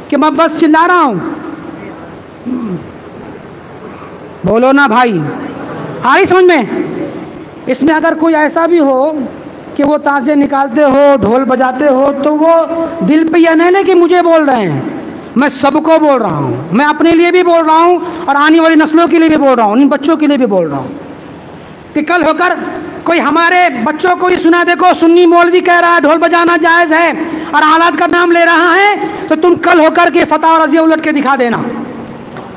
کہ میں بس چلا رہا ہوں؟ بولو نا بھائی، آ رہی سمجھ میں؟ اس میں اگر کوئی ایسا بھی ہو کہ وہ تازے نکالتے ہو، ڈھول بجاتے ہو، تو وہ دل پہ یہ نہیں لے کہ مجھے بول رہے ہیں، میں سب کو بول رہا ہوں، میں اپنے لیے بھی بول رہا ہوں اور آنے والی نسلوں کے لیے بھی بول رہا ہوں، ان بچوں کے لیے بھی بول رہا ہوں کہ کل ہو کر کوئی ہمارے بچوں کو یہ سنا، دیکھو سنی مولوی کہہ رہا ہے ڈھول بجانا جائز ہے اور آلات کا نام لے رہا ہے، تو تم کل ہو کر کے فتح اور رضیہ الٹ کے دکھا دینا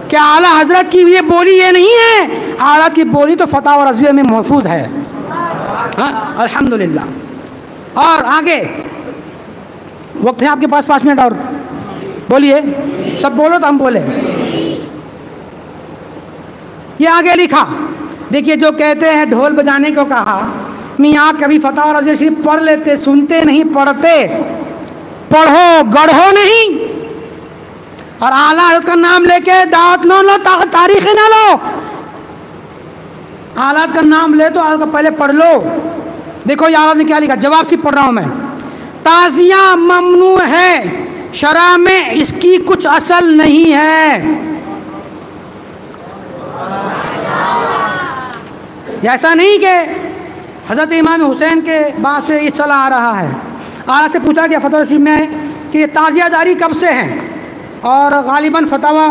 کہ اعلیٰ حضرت کی یہ بولی یہ نہیں ہے، آلات کی بولی تو فتح اور رضیہ میں محفوظ ہے۔ الحمدللہ۔ اور آگے وقت ہے آپ کے پاس 5 منٹ اور، بولیے، سب بولو تو ہم بولے۔ یہ آگے لکھا، دیکھیے جو کہتے ہیں ڈھول بجانے کو کہا، میاں کبھی فتح اور رضیہ شریف پڑھ لیتے، سنتے نہیں، پڑھتے، پڑھو گڑھو نہیں، اور اعلیٰ حضرت کا نام لے کے دعوت نہ لو، تاریخ نہ لو، آلات کا نام لے تو آلات کا پہلے پڑھ لو۔ دیکھو یہ آلات نے کیا لکھا، جواب سے پڑھ رہا ہوں میں۔ تعزیہ ممنوع ہے، شرع میں اس کی کچھ اصل نہیں ہے۔ یہ ایسا نہیں کہ حضرت امام حسین کے بعد سے یہ چلا آ رہا ہے. اعلیٰ سے پوچھا گیا فتح شریف میں کہ یہ تعزیہ داری کب سے ہے، اور غالباً فتاوی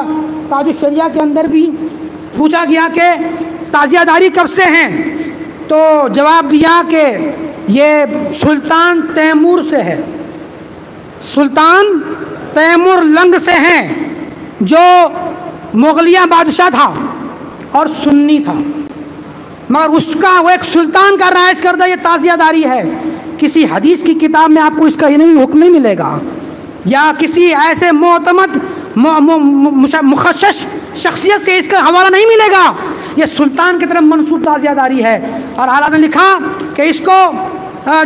تاج الشریعہ کے اندر بھی پوچھا گیا کہ تعزیہ داری کب سے ہیں، تو جواب دیا کہ یہ سلطان تیمور سے ہے. سلطان تیمور لنگ سے ہیں جو مغلیہ بادشاہ تھا اور سنی تھا، مگر اس کا وہ ایک سلطان کا رائج کردہ یہ تعزیہ داری ہے. کسی حدیث کی کتاب میں آپ کو اس کا نہیں حکم نہیں ملے گا، یا کسی ایسے معتمد مخشش شخصیت سے اس کا حوالہ نہیں ملے گا. یہ سلطان کی طرف منسوب تعزیہ داری ہے. اور اعلیٰ نے لکھا کہ اس کو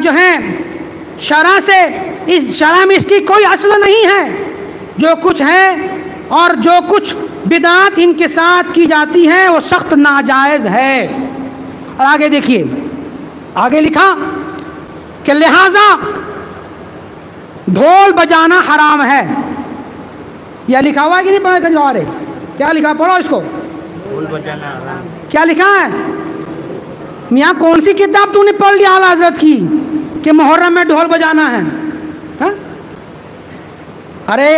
جو ہے شرع سے، اس شرع میں اس کی کوئی اصل نہیں ہے. جو کچھ ہے اور جو کچھ بدعات ان کے ساتھ کی جاتی ہے وہ سخت ناجائز ہے. اور آگے دیکھیے، آگے لکھا کہ لہذا ڈھول بجانا حرام ہے. یہ لکھا ہوا ہے کہ نہیں پڑھا کہیں اور ہے؟ کیا لکھا؟ پڑھو اس کو. ڈھول بجانا حرام کیا لکھا ہے؟ میاں کون سی کتاب تو نے پڑھ لی اعلیٰ حضرت کی کہ محرم میں ڈھول بجانا ہے؟ ارے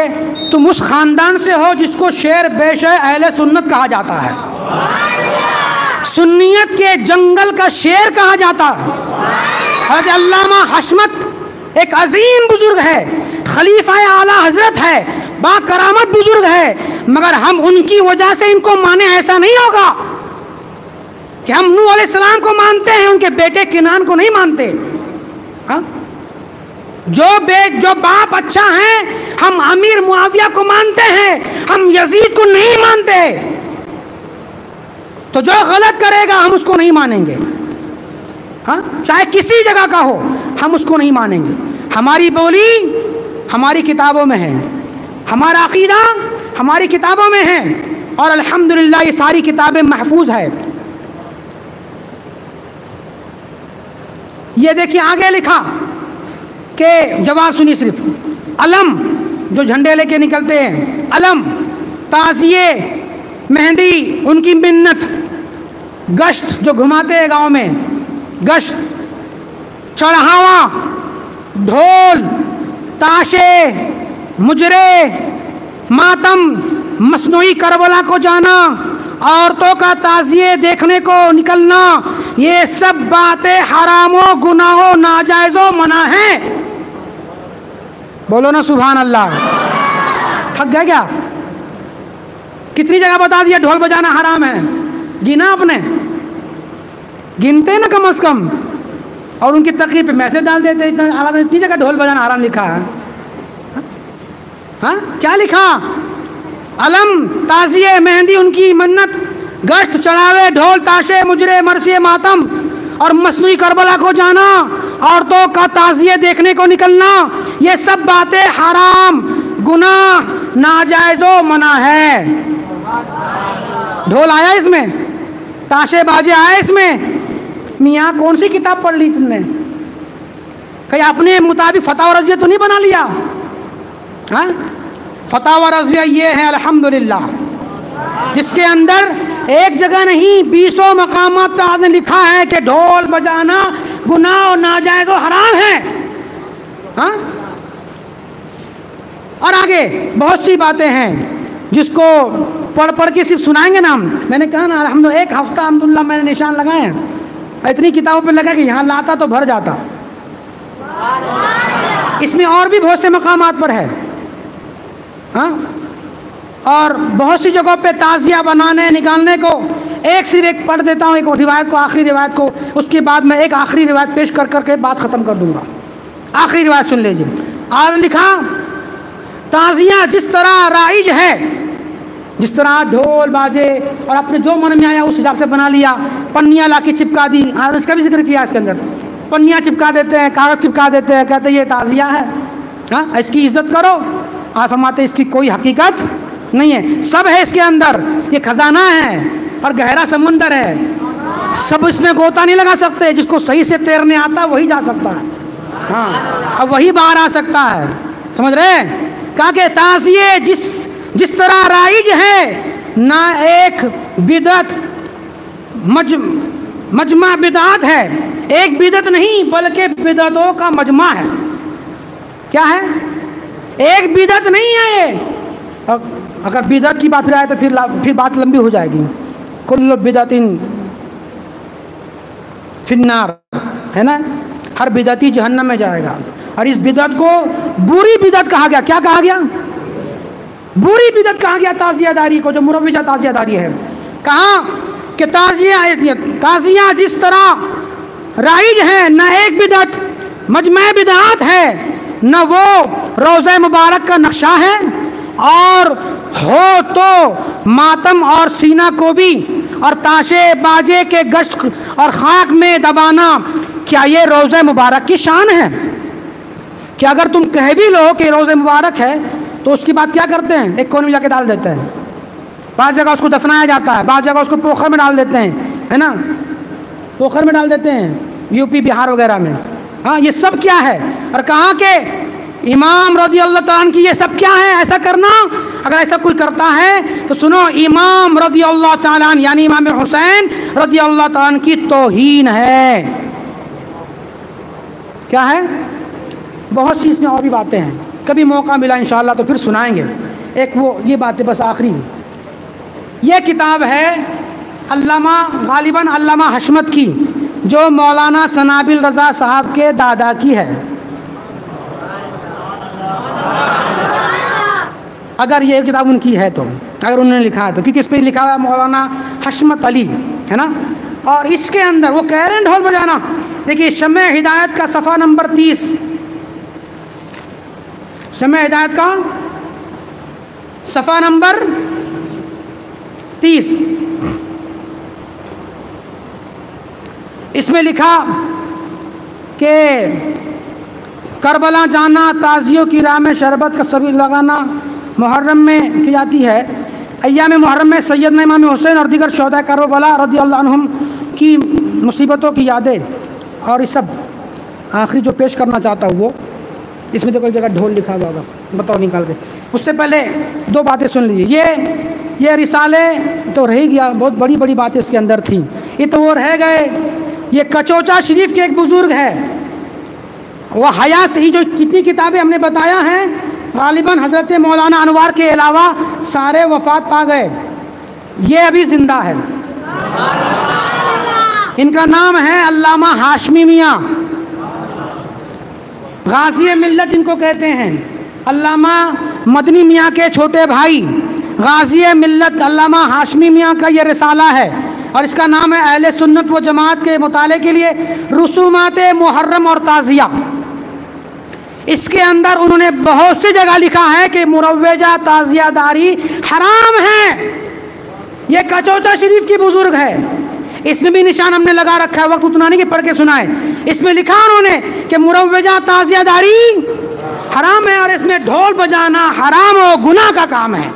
تم اس خاندان سے ہو جس کو شیر بیش اہل سنت کہا جاتا ہے، سنیت کے جنگل کا شیر کہا جاتا ہے. حضرت علامہ حشمت ایک عظیم بزرگ ہے، خلیفہ اعلیٰ حضرت ہے، با کرامت بزرگ ہے، مگر ہم ان کی وجہ سے ان کو مانے ایسا نہیں ہوگا کہ ہم نوح علیہ السلام کو مانتے ہیں، ان کے بیٹے کنان کو نہیں مانتے. جو باپ اچھا ہے، ہم امیر معاویہ کو مانتے ہیں، ہم یزید کو نہیں مانتے. تو جو غلط کرے گا ہم اس کو نہیں مانیں گے، چاہے کسی جگہ کا ہو، ہم اس کو نہیں مانیں گے. ہماری بولی ہماری کتابوں میں ہے، ہمارا عقیدہ ہماری کتابوں میں ہے، اور الحمدللہ یہ ساری کتابیں محفوظ ہے. یہ دیکھیے آگے لکھا کہ جواب سنیے صرف. علم جو جھنڈے لے کے نکلتے ہیں، علم، تعزیے، مہندی ان کی منت، گشت جو گھماتے ہیں گاؤں میں، گشت، چڑھاوا، ڈھول، تاشے، مجرے، ماتم، مصنوعی کربلا کو جانا، عورتوں کا تعزیے دیکھنے کو نکلنا، یہ سب باتیں حرام و گناہ و ناجائز و منع ہیں. بولو نا سبحان اللہ. تھک گئے کیا؟ کتنی جگہ بتا دیا ڈھول بجانا حرام ہے؟ گنا آپ نے؟ گنتے نا کم از کم. اور ان کی تقریر پہ میسج ڈال دیتے اتنی جگہ ڈھول بجانا حرام لکھا ہے. ہاں کیا لکھا؟ علم، تعزیے، مہندی ان کی منت، گشت، چڑھاوے، ڈھول، تاشے، مجرے، مرثیے، ماتم اور مصنوعی کربلا کو جانا، عورتوں کا تعزیے دیکھنے کو نکلنا، یہ سب باتیں حرام، گناہ، ناجائز و منع ہے. ڈھول آیا اس میں، تاشے باجے آئے اس میں. میاں کون سی کتاب پڑھ لی تم نے؟ کہیں اپنے مطابق فتح و رضویہ تو نہیں بنا لیا؟ ہاں فتح و رضویہ یہ ہے الحمدللہ، جس کے اندر ایک جگہ نہیں 20 مقامات پہ آپ نے لکھا ہے کہ ڈھول بجانا گناہ اور ناجائز و حرام ہے. ہاں اور آگے بہت سی باتیں ہیں جس کو پڑھ کے صرف سنائیں گے نا ہم. میں نے کہا نا الحمدللہ ایک ہفتہ الحمدللہ میں نے نشان لگائے ہیں، اتنی کتابوں پہ لگا کہ یہاں لاتا تو بھر جاتا. اس میں اور بھی بہت سے مقامات پر ہے. ہاں اور بہت سی جگہوں پہ تعزیہ بنانے نکالنے کو صرف ایک پڑھ دیتا ہوں، ایک روایت کو، آخری روایت کو، اس کے بعد میں ایک آخری روایت پیش کر کے بات ختم کر دوں گا. آخری روایت سن لیجیے. آج لکھا تعزیہ جس طرح رائج ہے، جس طرح ڈھول باجے اور اپنے جو من میں آیا اس حساب سے بنا لیا، پنیاں لا کے چپکا دی. آج اس کا بھی ذکر کیا اس کے اندر، پنیاں چپکا دیتے ہیں، کاغذ چپکا دیتے ہیں، کہتے ہیں یہ تعزیہ ہے. ہاں اس کی عزت کرو. آپ فرماتے ہیں اس کی کوئی حقیقت نہیں ہے، سب ہے اس کے اندر، یہ خزانہ ہے اور گہرا سمندر ہے، سب اس میں غوطہ نہیں لگا سکتے. جس کو صحیح سے تیرنے آتا وہی جا سکتا ہے، ہاں اب وہی باہر آ سکتا ہے. سمجھ رہے ہیں؟ کہا کہ تعزیے جس طرح رائج ہے، نہ ایک بدعت مجمع بدعات ہے، ایک بدعت نہیں بلکہ بدعتوں کا مجمع ہے۔ کیا ہے؟ ایک بدعت نہیں ہے یہ۔ اگر بدعت کی بات پھر آئے تو پھر بات لمبی ہو جائے گی۔ کل بدعت فی النار، ہے نا، ہر بدعتی جہنم میں جائے گا۔ اور اس بدعت کو بری بدعت کہا گیا۔ کیا کہا گیا؟ بری بدعت کہا گیا تعزیہ داری کو، جو مروجہ تعزیہ داری ہے۔ کہا کہ تعزیہ جس طرح رائج ہے، نہ ایک بدعت مجمع بدعات ہے، نہ وہ روضہ مبارک کا نقشہ ہے، اور ہو تو ماتم اور سینہ کو بھی اور تاشے باجے کے گشت اور خاک میں دبانا، کیا یہ روضہ مبارک کی شان ہے؟ کہ اگر تم کہہ بھی لو کہ روضہ مبارک ہے تو اس کی بات کیا کرتے ہیں؟ ایک کونے میں جا کے ڈال دیتے ہیں۔ بعض جگہ اس کو دفنایا جاتا ہے، بعض جگہ اس کو پوکھر میں ڈال دیتے ہیں، ہے نا، پوکھر میں ڈال دیتے ہیں، یو پی بہار وغیرہ میں۔ ہاں، یہ سب کیا ہے؟ اور کہا کہ امام رضی اللہ تعالیٰ عنہ کی یہ سب کیا ہے ایسا کرنا؟ اگر ایسا کوئی کرتا ہے تو سنو، امام رضی اللہ تعالیٰ عنہ یعنی امام حسین رضی اللہ تعالیٰ عنہ کی توہین ہے۔ کیا ہے؟ بہت سی اس میں اور بھی باتیں ہیں، کبھی موقع ملا انشاءاللہ تو پھر سنائیں گے۔ ایک وہ یہ باتیں بس آخری، یہ کتاب ہے علامہ غالباً علامہ حشمت کی، جو مولانا سنابل رضا صاحب کے دادا کی ہے۔ اگر یہ کتاب ان کی ہے تو، اگر انہوں نے لکھا ہے تو، کیونکہ اس پہ لکھا ہے مولانا حشمت علی، ہے نا۔ اور اس کے اندر وہ کہہ رہے ہیں ڈھول بجانا، دیکھیے شمع ہدایت کا صفحہ نمبر 30، شمع ہدایت کا صفحہ نمبر 30، اس میں لکھا کہ کربلا جانا، تازیوں کی راہ میں شربت کا سبیل لگانا محرم میں کی جاتی ہے۔ ایام محرم میں سیدنا امام حسین اور دیگر شہداء کربلا رضی اللہ عنہم کی مصیبتوں کی یادیں، اور یہ سب آخری جو پیش کرنا چاہتا ہوں وہ اس میں تو کوئی جگہ ڈھول لکھا ہوا ہوگا، بتاؤ نکال کے۔ اس سے پہلے دو باتیں سن لیجیے۔ یہ رسالے تو رہ گیا، بہت بڑی بڑی باتیں اس کے اندر تھیں، یہ تو وہ رہ گئے۔ یہ کچوچا شریف کے ایک بزرگ ہے، وہ حیا سے ہی جو کتنی کتابیں ہم نے بتایا ہیں، غالباً حضرت مولانا انوار کے علاوہ سارے وفات پا گئے، یہ ابھی زندہ ہے۔ ان کا نام ہے علامہ ہاشمی میاں، غازی ملت ان کو کہتے ہیں۔ علامہ مدنی میاں کے چھوٹے بھائی غازی ملت علامہ ہاشمی میاں کا یہ رسالہ ہے، اور اس کا نام ہے اہل سنت و جماعت کے مطالعے کے لیے رسومات محرم اور تعزیہ۔ اس کے اندر انہوں نے بہت سی جگہ لکھا ہے کہ مروجہ تعزیہ داری حرام ہے۔ یہ کچوچا شریف کی بزرگ ہے، اس میں بھی نشان ہم نے لگا رکھا ہے، وقت اتنا نہیں کہ پڑھ کے سنائے۔ اس میں لکھا انہوں نے کہ مروجہ تعزیہ داری حرام ہے، اور اس میں ڈھول بجانا حرام و گناہ کا کام ہے۔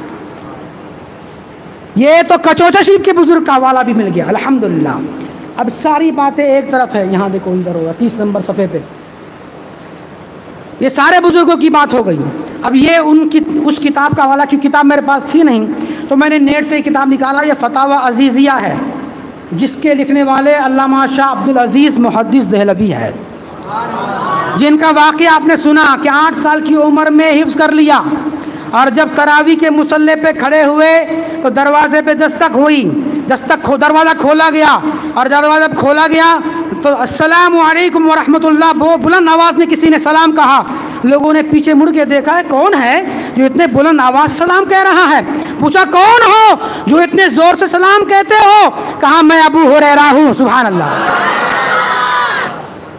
یہ تو کچوچا شریف کے بزرگ کا حوالہ بھی مل گیا، الحمدللہ۔ اب ساری باتیں ایک طرف ہے، یہاں دیکھو ادھر ہوگا 30 نمبر صفحے پہ، یہ سارے بزرگوں کی بات ہو گئی۔ اب یہ ان کی اس کتاب کا حوالہ، کیونکہ کتاب میرے پاس تھی نہیں تو میں نے نیٹ سے یہ کتاب نکالا، یہ فتاوی عزیزیہ ہے، جس کے لکھنے والے علامہ شاہ عبدالعزیز محدث دہلوی ہے، جن کا واقعہ آپ نے سنا کہ 8 سال کی عمر میں حفظ کر لیا، اور جب تراویح کے مصلی پہ کھڑے ہوئے تو دروازے پہ دستک ہوئی، دروازہ کھولا گیا، اور دروازہ کھولا گیا تو السلام علیکم ورحمۃ اللہ، وہ بلند آواز میں کسی نے سلام کہا۔ لوگوں نے پیچھے مڑ کے دیکھا ہے کون ہے جو اتنے بلند آواز سلام کہہ رہا ہے، پوچھا کون ہو جو اتنے زور سے سلام کہتے ہو؟ کہا میں ابو ہریرہ ہوں۔ سبحان اللہ،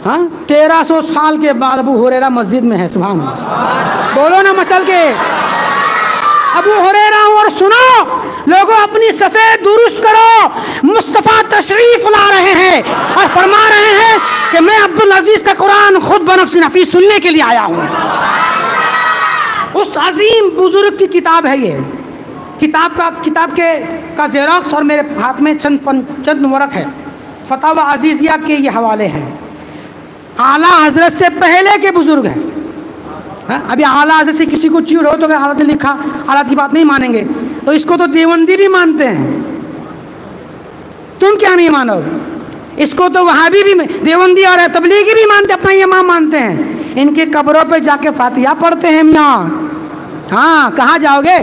ہاں 1300 سال کے بعد ابو ہریرہ مسجد میں ہے، سبحان اللہ، بولو نا مچل کے، ابو ہریرہ ہوں۔ اور سنو لوگوں، اپنی صفیں درست کرو، مصطفیٰ تشریف لا رہے ہیں اور فرما رہے ہیں کہ میں عبدالعزیز کا قرآن خود بنفس نفیس سننے کے لیے آیا ہوں۔ اس عظیم بزرگ کی کتاب ہے یہ، کتاب کا زیراکس اور میرے ہاتھ میں چند ورق ہے، فتاوی عزیزیہ کے یہ حوالے ہیں۔ اعلیٰ حضرت سے پہلے کے بزرگ ہیں، ابھی اعلیٰ حضرت سے کسی کو چیڑ ہو تو کہ حالت نے لکھا، حالات کی بات نہیں مانیں گے، تو اس کو تو دیوبندی بھی مانتے ہیں، تم کیا نہیں مانو گے؟ اس کو تو وہابی بھی دیوبندی اور تبلیغی بھی مانتے، اپنا امام مانتے ہیں، ان کی قبروں پہ جا کے فاتحہ پڑھتے ہیں میاں۔ ہاں کہاں جاؤ گے؟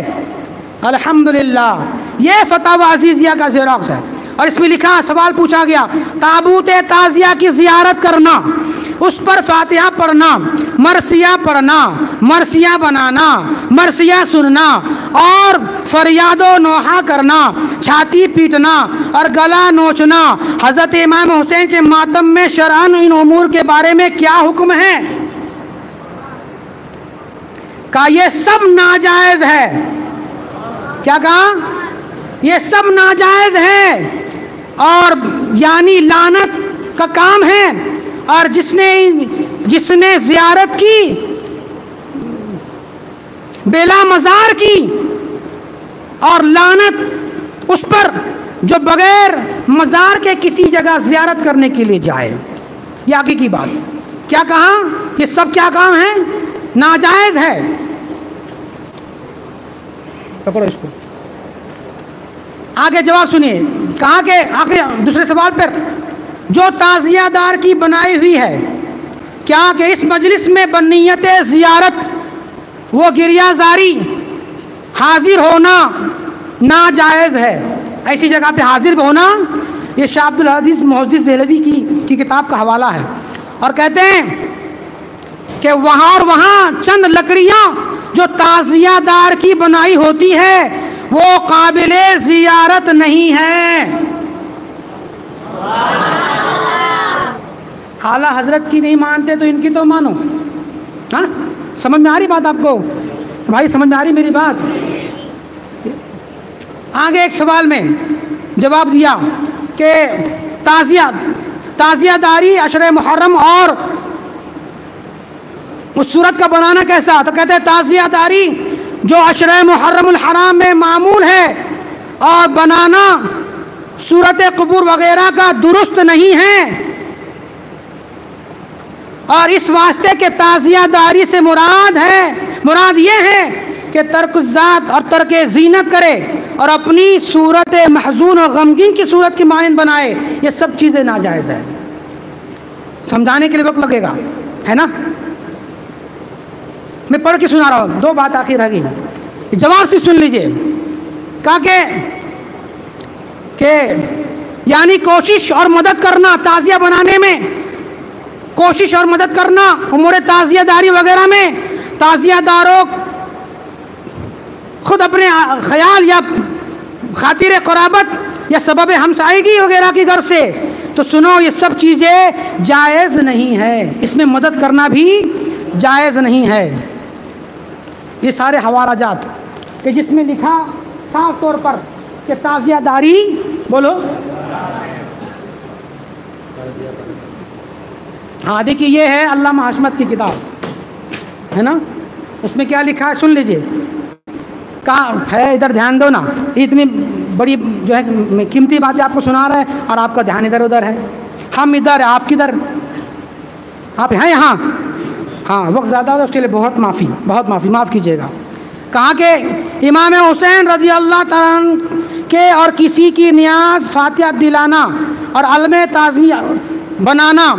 الحمدللہ یہ فتاوی عزیزیہ کا زیراکس ہے، اور اس میں لکھا، سوال پوچھا گیا، تابوت تعزیہ کی زیارت کرنا، اس پر فاتحہ پڑھنا، مرثیہ پڑھنا، مرثیہ بنانا، مرثیہ سننا اور فریاد و نوحہ کرنا، چھاتی پیٹنا اور گلا نوچنا حضرت امام حسین کے ماتم میں شرعاً ان امور کے بارے میں کیا حکم ہے؟ کہا یہ سب ناجائز ہے۔ کیا کہا؟ یہ سب ناجائز ہے اور یعنی لعنت کا کام ہے، اور جس نے زیارت کی بلا مزار کی، اور لعنت اس پر جو بغیر مزار کے کسی جگہ زیارت کرنے کے لیے جائے۔ یہ آگے کی بات کیا کہا؟ یہ سب کیا کام ہے؟ ناجائز ہے۔ پکڑو اس کو، آگے جواب سنیے، کہا کہ آگے دوسرے سوال پر، جو تعزیہ دار کی بنائی ہوئی ہے، کیا کہ اس مجلس میں بنیت زیارت و گریہ زاری حاضر ہونا ناجائز ہے؟ ایسی جگہ پہ حاضر ہونا، یہ شاہ عبد الحدیث محدث دہلوی کی کتاب کا حوالہ ہے، اور کہتے ہیں کہ وہاں چند لکڑیاں جو تعزیہ دار کی بنائی ہوتی ہے وہ قابل زیارت نہیں ہے۔ اعلیٰ حضرت کی نہیں مانتے تو ان کی تو مانو۔ ہاں سمجھ میں آ رہی بات آپ کو بھائی؟ سمجھ میں آ رہی میری بات؟ آگے ایک سوال میں جواب دیا کہ تعزیہ داری عشر محرم اور اس صورت کا بنانا کیسا؟ تو کہتے ہیں تعزیہ داری جو عشر محرم الحرام میں معمول ہے اور بنانا صورت قبور وغیرہ کا درست نہیں ہے، اور اس واسطے کہ تعزیہ داری سے مراد یہ ہے کہ ترک الذات اور ترک زینت کرے اور اپنی صورت محزون اور غمگین کی صورت کی مانند بنائے، یہ سب چیزیں ناجائز ہیں۔ سمجھانے کے لیے وقت لگے گا، ہے نا؟ میں پڑھ کے سنا رہا ہوں، دو بات آخر رہ گئی، جواب سے سن لیجئے۔ کہا کہ یعنی کوشش اور مدد کرنا تعزیہ بنانے میں، کوشش اور مدد کرنا امور تعزیہ داری وغیرہ میں، تعزیہ داروں خود اپنے خیال یا خاطر قرابت یا سبب ہمسائیگی وغیرہ کی غرض سے، تو سنو یہ سب چیزیں جائز نہیں ہے، اس میں مدد کرنا بھی جائز نہیں ہے۔ یہ سارے حوالہ جات کہ جس میں لکھا صاف طور پر کہ تعزیہ داری، بولو ہاں دیکھیے یہ ہے علامہ حشمت کی کتاب ہے نا، اس میں کیا لکھا ہے سن لیجئے۔ کہاں ہے؟ ادھر دھیان دو نا، اتنی بڑی جو ہے قیمتی باتیں آپ کو سنا رہا ہے اور آپ کا دھیان ادھر ادھر ہے، ہم ادھر آپ کدھر؟ آپ ہیں یہاں؟ ہاں وقت زیادہ ہے اس کے لیے بہت معافی معاف کیجیے گا۔ کہا کہ امام حسین رضی اللہ تعالیٰ عنہ کے اور کسی کی نیاز فاتحہ دلانا اور علم تعزیہ بنانا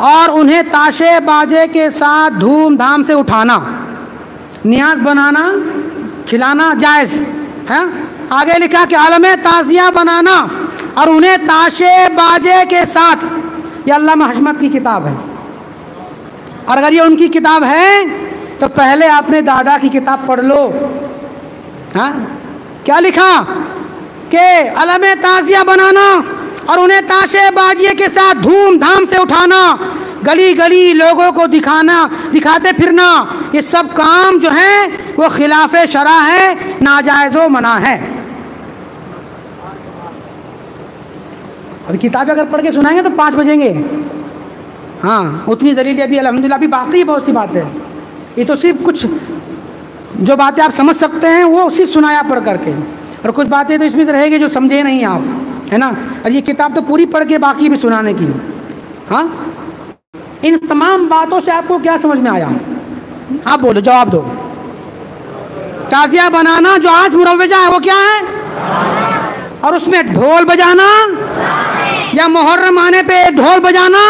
اور انہیں تاشے باجے کے ساتھ دھوم دھام سے اٹھانا، نیاز بنانا کھلانا جائز ہے۔ آگے لکھا کہ علم تعزیہ بنانا اور انہیں تاشے باجے کے ساتھ، یہ علامہ حشمت کی کتاب ہے، اور اگر یہ ان کی کتاب ہے تو پہلے آپ نے دادا کی کتاب پڑھ لو۔ ہاں کیا لکھا کہ علم تعزیہ بنانا اور انہیں تاشے باجیے کے ساتھ دھوم دھام سے اٹھانا، گلی گلی لوگوں کو دکھاتے پھرنا، یہ سب کام جو ہے وہ خلاف شرع ہے، ناجائز و منع ہے۔ ابھی کتابیں اگر پڑھ کے سنائیں گے تو 5 بجیں گے۔ ہاں اتنی دلیل ابھی الحمدللہ ابھی باقی بہت سی باتیں، یہ تو صرف کچھ جو باتیں آپ سمجھ سکتے ہیں وہ صرف سنایا پڑھ کر کے، اور کچھ باتیں تو اس میں رہے گی جو سمجھے نہیں آپ، ہے نا؟ اور یہ کتاب تو پوری پڑھ کے باقی بھی سنانے کی۔ ہاں ان تمام باتوں سے آپ کو کیا سمجھ میں آیا؟ آپ بولو، جواب دو۔ تعزیہ بنانا جو آج مروجہ ہے وہ کیا ہے؟ اور اس میں ڈھول بجانا یا محرم آنے پہ ڈھول بجانا؟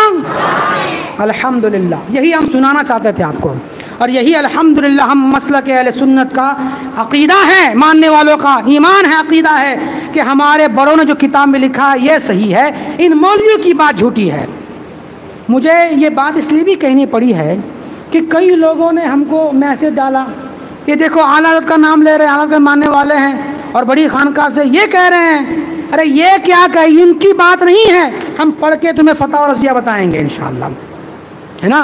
الحمدللہ، یہی ہم سنانا چاہتے تھے آپ کو، اور یہی الحمدللہ ہم مسلک اہل سنت کا عقیدہ ہے، ماننے والوں کا ایمان ہے، عقیدہ ہے کہ ہمارے بڑوں نے جو کتاب میں لکھا ہے یہ صحیح ہے، ان مولویوں کی بات جھوٹی ہے۔ مجھے یہ بات اس لیے بھی کہنی پڑی ہے کہ کئی لوگوں نے ہم کو میسج ڈالا کہ دیکھو اعلیٰ حضرت کا نام لے رہے ہیں، اعلیٰ حضرت کے ماننے والے ہیں، اور بڑی خانقاہ سے یہ کہہ رہے ہیں۔ ارے یہ کیا کہ ان کی بات نہیں ہے، ہم پڑھ کے تمہیں فتح اور رضیہ بتائیں گے انشاءاللہ، ہے نا۔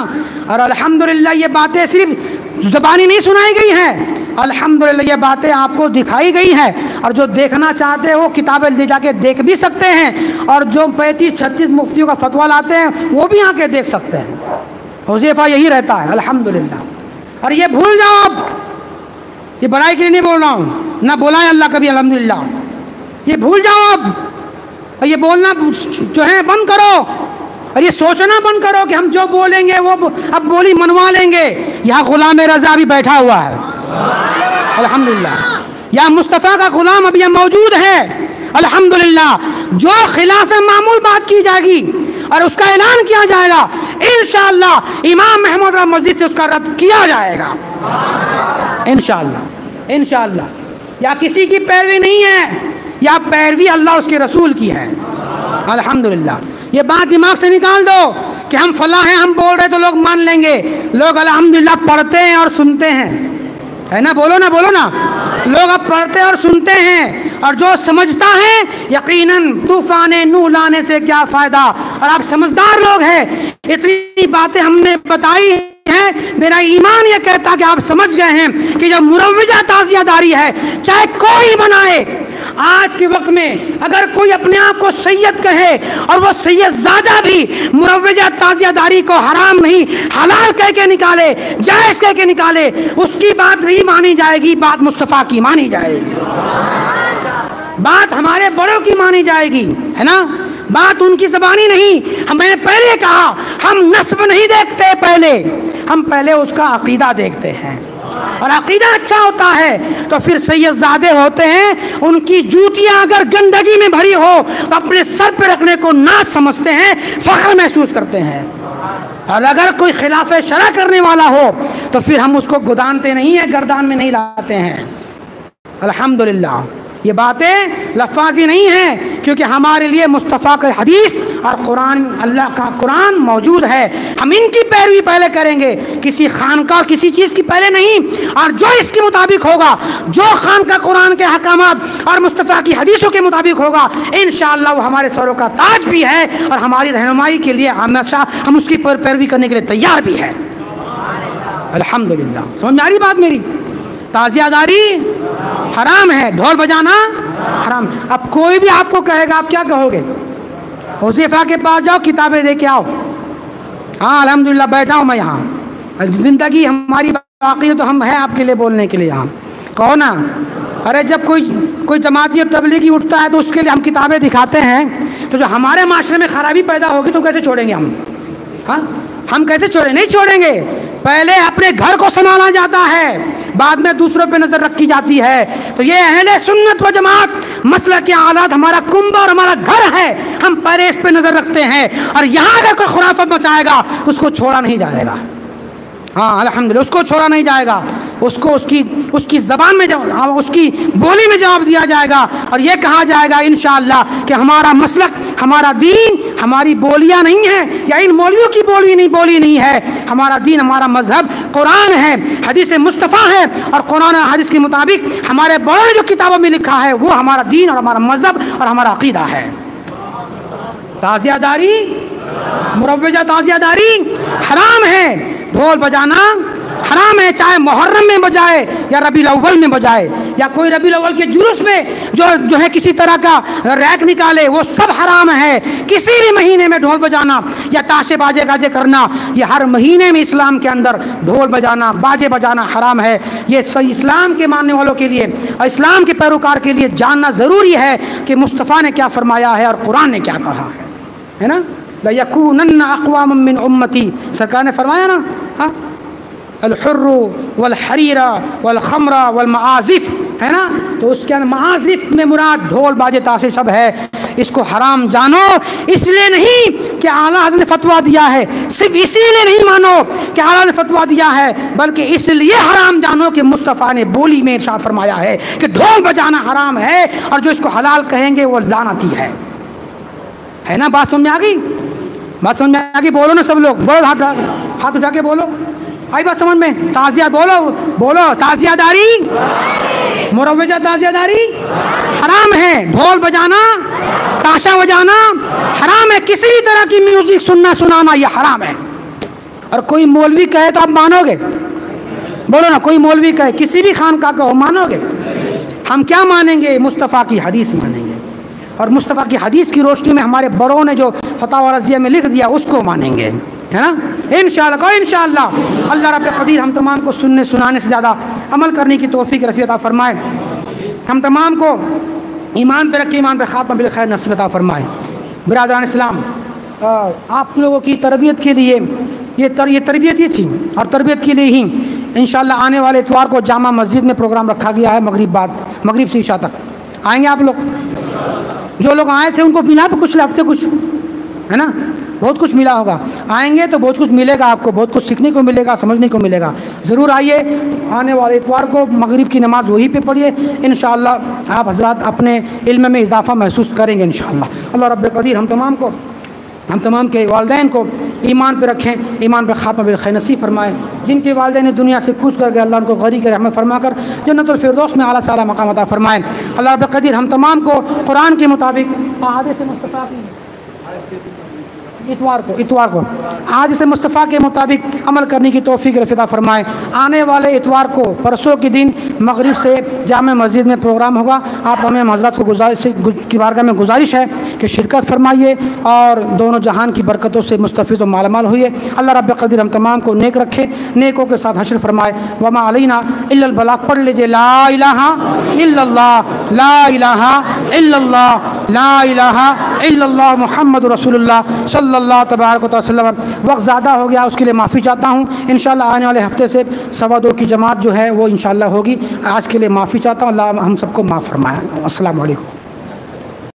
اور الحمدللہ یہ باتیں صرف زبانی نہیں سنائی گئی ہیں، الحمدللہ یہ باتیں آپ کو دکھائی گئی ہیں، اور جو دیکھنا چاہتے ہیں وہ کتابیں لے جا کے دیکھ بھی سکتے ہیں، اور جو 35-36 مفتیوں کا فتویٰ لاتے ہیں وہ بھی آ کے دیکھ سکتے ہیں۔ حذیفہ یہی رہتا ہے الحمدللہ۔ اور یہ بھول جاؤ، اب یہ بڑائی کے لیے نہیں بول رہا ہوں، نہ بولا ہے اللہ کبھی الحمدللہ، یہ بھول جاؤ اب، اور یہ بولنا جو ہے بند کرو، اور یہ سوچنا بند کرو کہ ہم جو بولیں گے وہ اب بولی منوا لیں گے۔ یہاں غلام رضا بھی بیٹھا ہوا ہے الحمدللہ، یہاں مصطفیٰ کا غلام اب یہ موجود ہے الحمدللہ۔ جو خلاف معمول بات کی جائے گی اور اس کا اعلان کیا جائے گا، انشاءاللہ امام محمد رحمۃ مسجد سے اس کا رد کیا جائے گا انشاءاللہ، انشاءاللہ۔ یا کسی کی پیروی نہیں ہے، یا پیروی اللہ اس کے رسول کی ہے الحمدللہ۔ یہ بات دماغ سے نکال دو کہ ہم فلاں ہیں، ہم بول رہے تو لوگ مان لیں گے۔ لوگ الحمدللہ پڑھتے ہیں اور سنتے ہیں، ہے نا، بولو نا، بولو نا۔ لوگ اب پڑھتے اور سنتے ہیں، اور جو سمجھتا ہے یقیناً طوفان نوح لانے سے کیا فائدہ، اور آپ سمجھدار لوگ ہیں، اتنی باتیں ہم نے بتائی ہیں، میرا ایمان یہ کہتا کہ آپ سمجھ گئے ہیں کہ جو مروجہ تعزیہ داری ہے، چاہے کوئی بنائے، آج کے وقت میں اگر کوئی اپنے آپ کو سید کہے اور وہ سید زادہ بھی مروجہ تعزیہ داری کو حرام نہیں حلال کہہ کے نکالے، جائز کہہ کے نکالے، اس کی بات نہیں مانی جائے گی، بات مصطفیٰ کی مانی جائے گی، بات ہمارے بڑوں کی مانی جائے گی، ہے نا، بات ان کی زبانی نہیں۔ میں نے پہلے کہا ہم نسب نہیں دیکھتے، ہم پہلے اس کا عقیدہ دیکھتے ہیں، اور عقیدہ اچھا ہوتا ہے تو پھر سید زادے ہوتے ہیں، ان کی جوتیاں اگر گندگی میں بھری ہو تو اپنے سر پہ رکھنے کو ناز سمجھتے ہیں، فخر محسوس کرتے ہیں، اور اگر کوئی خلاف شرع کرنے والا ہو تو پھر ہم اس کو گدانتے نہیں ہیں، گردان میں نہیں لاتے ہیں الحمدللہ۔ یہ باتیں لفاظی نہیں ہیں، کیونکہ ہمارے لیے مصطفیٰ کا حدیث اور قرآن، اللہ کا قرآن موجود ہے، ہم ان کی پیروی پہلے کریں گے، کسی خانقاہ اور کسی چیز کی پہلے نہیں، اور جو اس کے مطابق ہوگا، جو خانقاہ قرآن کے احکامات اور مصطفیٰ کی حدیثوں کے مطابق ہوگا، انشاءاللہ وہ ہمارے سروں کا تاج بھی ہے، اور ہماری رہنمائی کے لیے ہمیشہ ہم اس کی پیروی کرنے کے لیے تیار بھی ہے الحمدللہ۔ سمجھ میں آ رہی بات میری؟ تعزیہ داری حرام ہے، ڈھول بجانا حرام۔ اب کوئی بھی آپ کو کہے گا، آپ کیا کہو گے؟ حذیفہ کے پاس جاؤ، کتابیں دے کے آؤ۔ ہاں الحمدللہ بیٹھا ہوں میں یہاں، زندگی ہماری باقی ہے تو ہم ہیں آپ کے لیے بولنے کے لیے یہاں، کہو نا۔ ارے جب کوئی جماعتی اور تبلیغی اٹھتا ہے تو اس کے لیے ہم کتابیں دکھاتے ہیں، تو جو ہمارے معاشرے میں خرابی پیدا ہوگی تو کیسے چھوڑیں گے ہم؟ ہاں ہم کیسے چھوڑیں؟ نہیں چھوڑیں گے۔ پہلے اپنے گھر کو سنبھالا جاتا ہے، بعد میں دوسروں پہ نظر رکھی جاتی ہے۔ تو یہ اہل سنت و جماعت مسلک اعلیٰ، ہمارا کنبہ اور ہمارا گھر ہے، ہم پہلے اس پہ نظر رکھتے ہیں، اور یہاں اگر کوئی خرافت مچائے گا تو اس کو چھوڑا نہیں جائے گا۔ ہاں الحمدللہ، اس کو چھوڑا نہیں جائے گا، اس کو اس کی زبان میں اس کی بولی میں جواب دیا جائے گا، اور یہ کہا جائے گا انشاءاللہ کہ ہمارا مسلک، ہمارا دین، ہماری بولیاں نہیں ہیں، یا ان مولویوں کی بولی نہیں ہے، ہمارا دین، ہمارا مذہب قرآن ہے، حدیث مصطفیٰ ہے، اور قرآن اور حدیث کے مطابق ہمارے بڑوں نے جو کتابوں میں لکھا ہے وہ ہمارا دین اور ہمارا مذہب اور ہمارا عقیدہ ہے۔ تعزیہ داری، مروجہ تعزیہ داری حرام ہے، ڈھول بجانا حرام ہے، چاہے محرم میں بجائے یا ربیع الاول میں بجائے، یا کوئی ربیع الاول کے جلوس میں جو ہے کسی طرح کا ریک نکالے، وہ سب حرام ہے۔ کسی بھی مہینے میں ڈھول بجانا یا تاشے باجے گاجے کرنا، یہ ہر مہینے میں اسلام کے اندر ڈھول بجانا، باجے بجانا حرام ہے۔ یہ صحیح اسلام کے ماننے والوں کے لیے اور اسلام کے پیروکار کے لیے جاننا ضروری ہے کہ مصطفیٰ نے کیا فرمایا ہے اور قرآن نے کیا کہا ہے نا۔ لَيَكُونَنَّ أَقْوَامٌ مِّنْ أُمَّتِي، سرکار نے فرمایا نا، ہاں الحر والحریر والخمر والمعازف، ہے نا، تو اس کے اندر معازف میں مراد ڈھول باجے تاشے سب ہے۔ اس کو حرام جانو، اس لیے نہیں کہ اعلیٰ حضرت نے فتویٰ دیا ہے، صرف اسی لیے نہیں مانو کہ اعلیٰ نے فتویٰ دیا ہے، بلکہ اس لیے حرام جانو کہ مصطفیٰ نے بولی میں ارشاد فرمایا ہے کہ ڈھول بجانا حرام ہے، اور جو اس کو حلال کہیں گے وہ لعنتی ہے نا؟ بات سمجھ میں آ گئی؟ بات سمجھ میں آ گئی؟ بولو نا سب لوگ، بولو، ہاتھ اٹھا کے بولو، آئی بات سمجھ میں؟ تعزیہ بولو، تعزیہ داری، مروجہ تعزیہ داری حرام ہے، ڈھول بجانا، تاشا بجانا حرام ہے، کسی بھی طرح کی میوزک سنانا یہ حرام ہے۔ اور کوئی مولوی کہے تو آپ مانو گے؟ بولو نا، کوئی مولوی کہے، کسی بھی خانقاہ کا ہو، مانو گے؟ ہم کیا مانیں گے؟ مصطفیٰ کی حدیث مانیں گے، اور مصطفیٰ کی حدیث کی روشنی میں ہمارے بڑوں نے جو فتاوی رضیہ میں لکھ دیا اس کو مانیں گے، ہے نا؟ انشاءاللہ انشاءاللہ اللہ رب قدیر ہم تمام کو سننے سنانے سے زیادہ عمل کرنے کی توفیق رفیع عطا فرمائے، ہم تمام کو ایمان پہ رکھے، ایمان پہ خاتمہ بالخیر نصیب عطا فرمائے۔ برادران اسلام، آپ لوگوں کی تربیت کے لیے یہ تربیت ہی تھی، اور تربیت کے لیے ہی انشاءاللہ آنے والے اتوار کو جامع مسجد میں پروگرام رکھا گیا ہے، مغرب سے عشاء تک آئیں گے آپ لوگ؟ جو لوگ آئے تھے ان کو بنا پہ کچھ لگتے، کچھ ہے نا، بہت کچھ ملا ہوگا، آئیں گے تو بہت کچھ ملے گا، آپ کو بہت کچھ سیکھنے کو ملے گا، سمجھنے کو ملے گا۔ ضرور آئیے، آنے والے اتوار کو مغرب کی نماز وہی پہ پڑھیے، انشاءاللہ آپ حضرات اپنے علم میں اضافہ محسوس کریں گے انشاءاللہ۔ اللہ رب قدیر ہم تمام کے والدین کو ایمان پہ رکھیں، ایمان پہ خاتمہ بالخیر نصیب فرمائے۔ جن کے والدین دنیا سے کوچ کر گئے، اللہ ان کو غنی کی رحمت فرما کر جنت الفردوس میں اعلیٰ سے اعلیٰ مقام عطا فرمائے۔ اللہ رب قدیر ہم تمام کو قرآن کے مطابق احادیث مصطفیٰ کی اتوار کو احادیث مصطفیٰ کے مطابق عمل کرنے کی توفیق عطا فرمائے۔ آنے والے اتوار کو پرسوں کے دن مغرب سے جامع مسجد میں پروگرام ہوگا، آپ ہمیں حضرات کو کی بارگاہ میں گزارش ہے کہ شرکت فرمائیے اور دونوں جہان کی برکتوں سے مستفیض و مالا مال ہوئے۔ اللہ رب قدیر ہم تمام کو نیک رکھے، نیکوں کے ساتھ حشر فرمائے۔ وما علینا الا البلاغ، پڑھ لیجیے لا الہ الا اللہ، لا الہ الا اللہ، لا الہ الا اللہ محمد رسول اللہ صلی اللہ تبارک و تعالی وسلم۔ وقت زیادہ ہو گیا، اس کے لیے معافی چاہتا ہوں۔ انشاءاللہ آنے والے ہفتے سے 2:15 کی جماعت جو ہے وہ انشاءاللہ ہوگی۔ آج کے لیے معافی چاہتا ہوں، اللہ ہم سب کو معاف فرمائے۔ السلام علیکم۔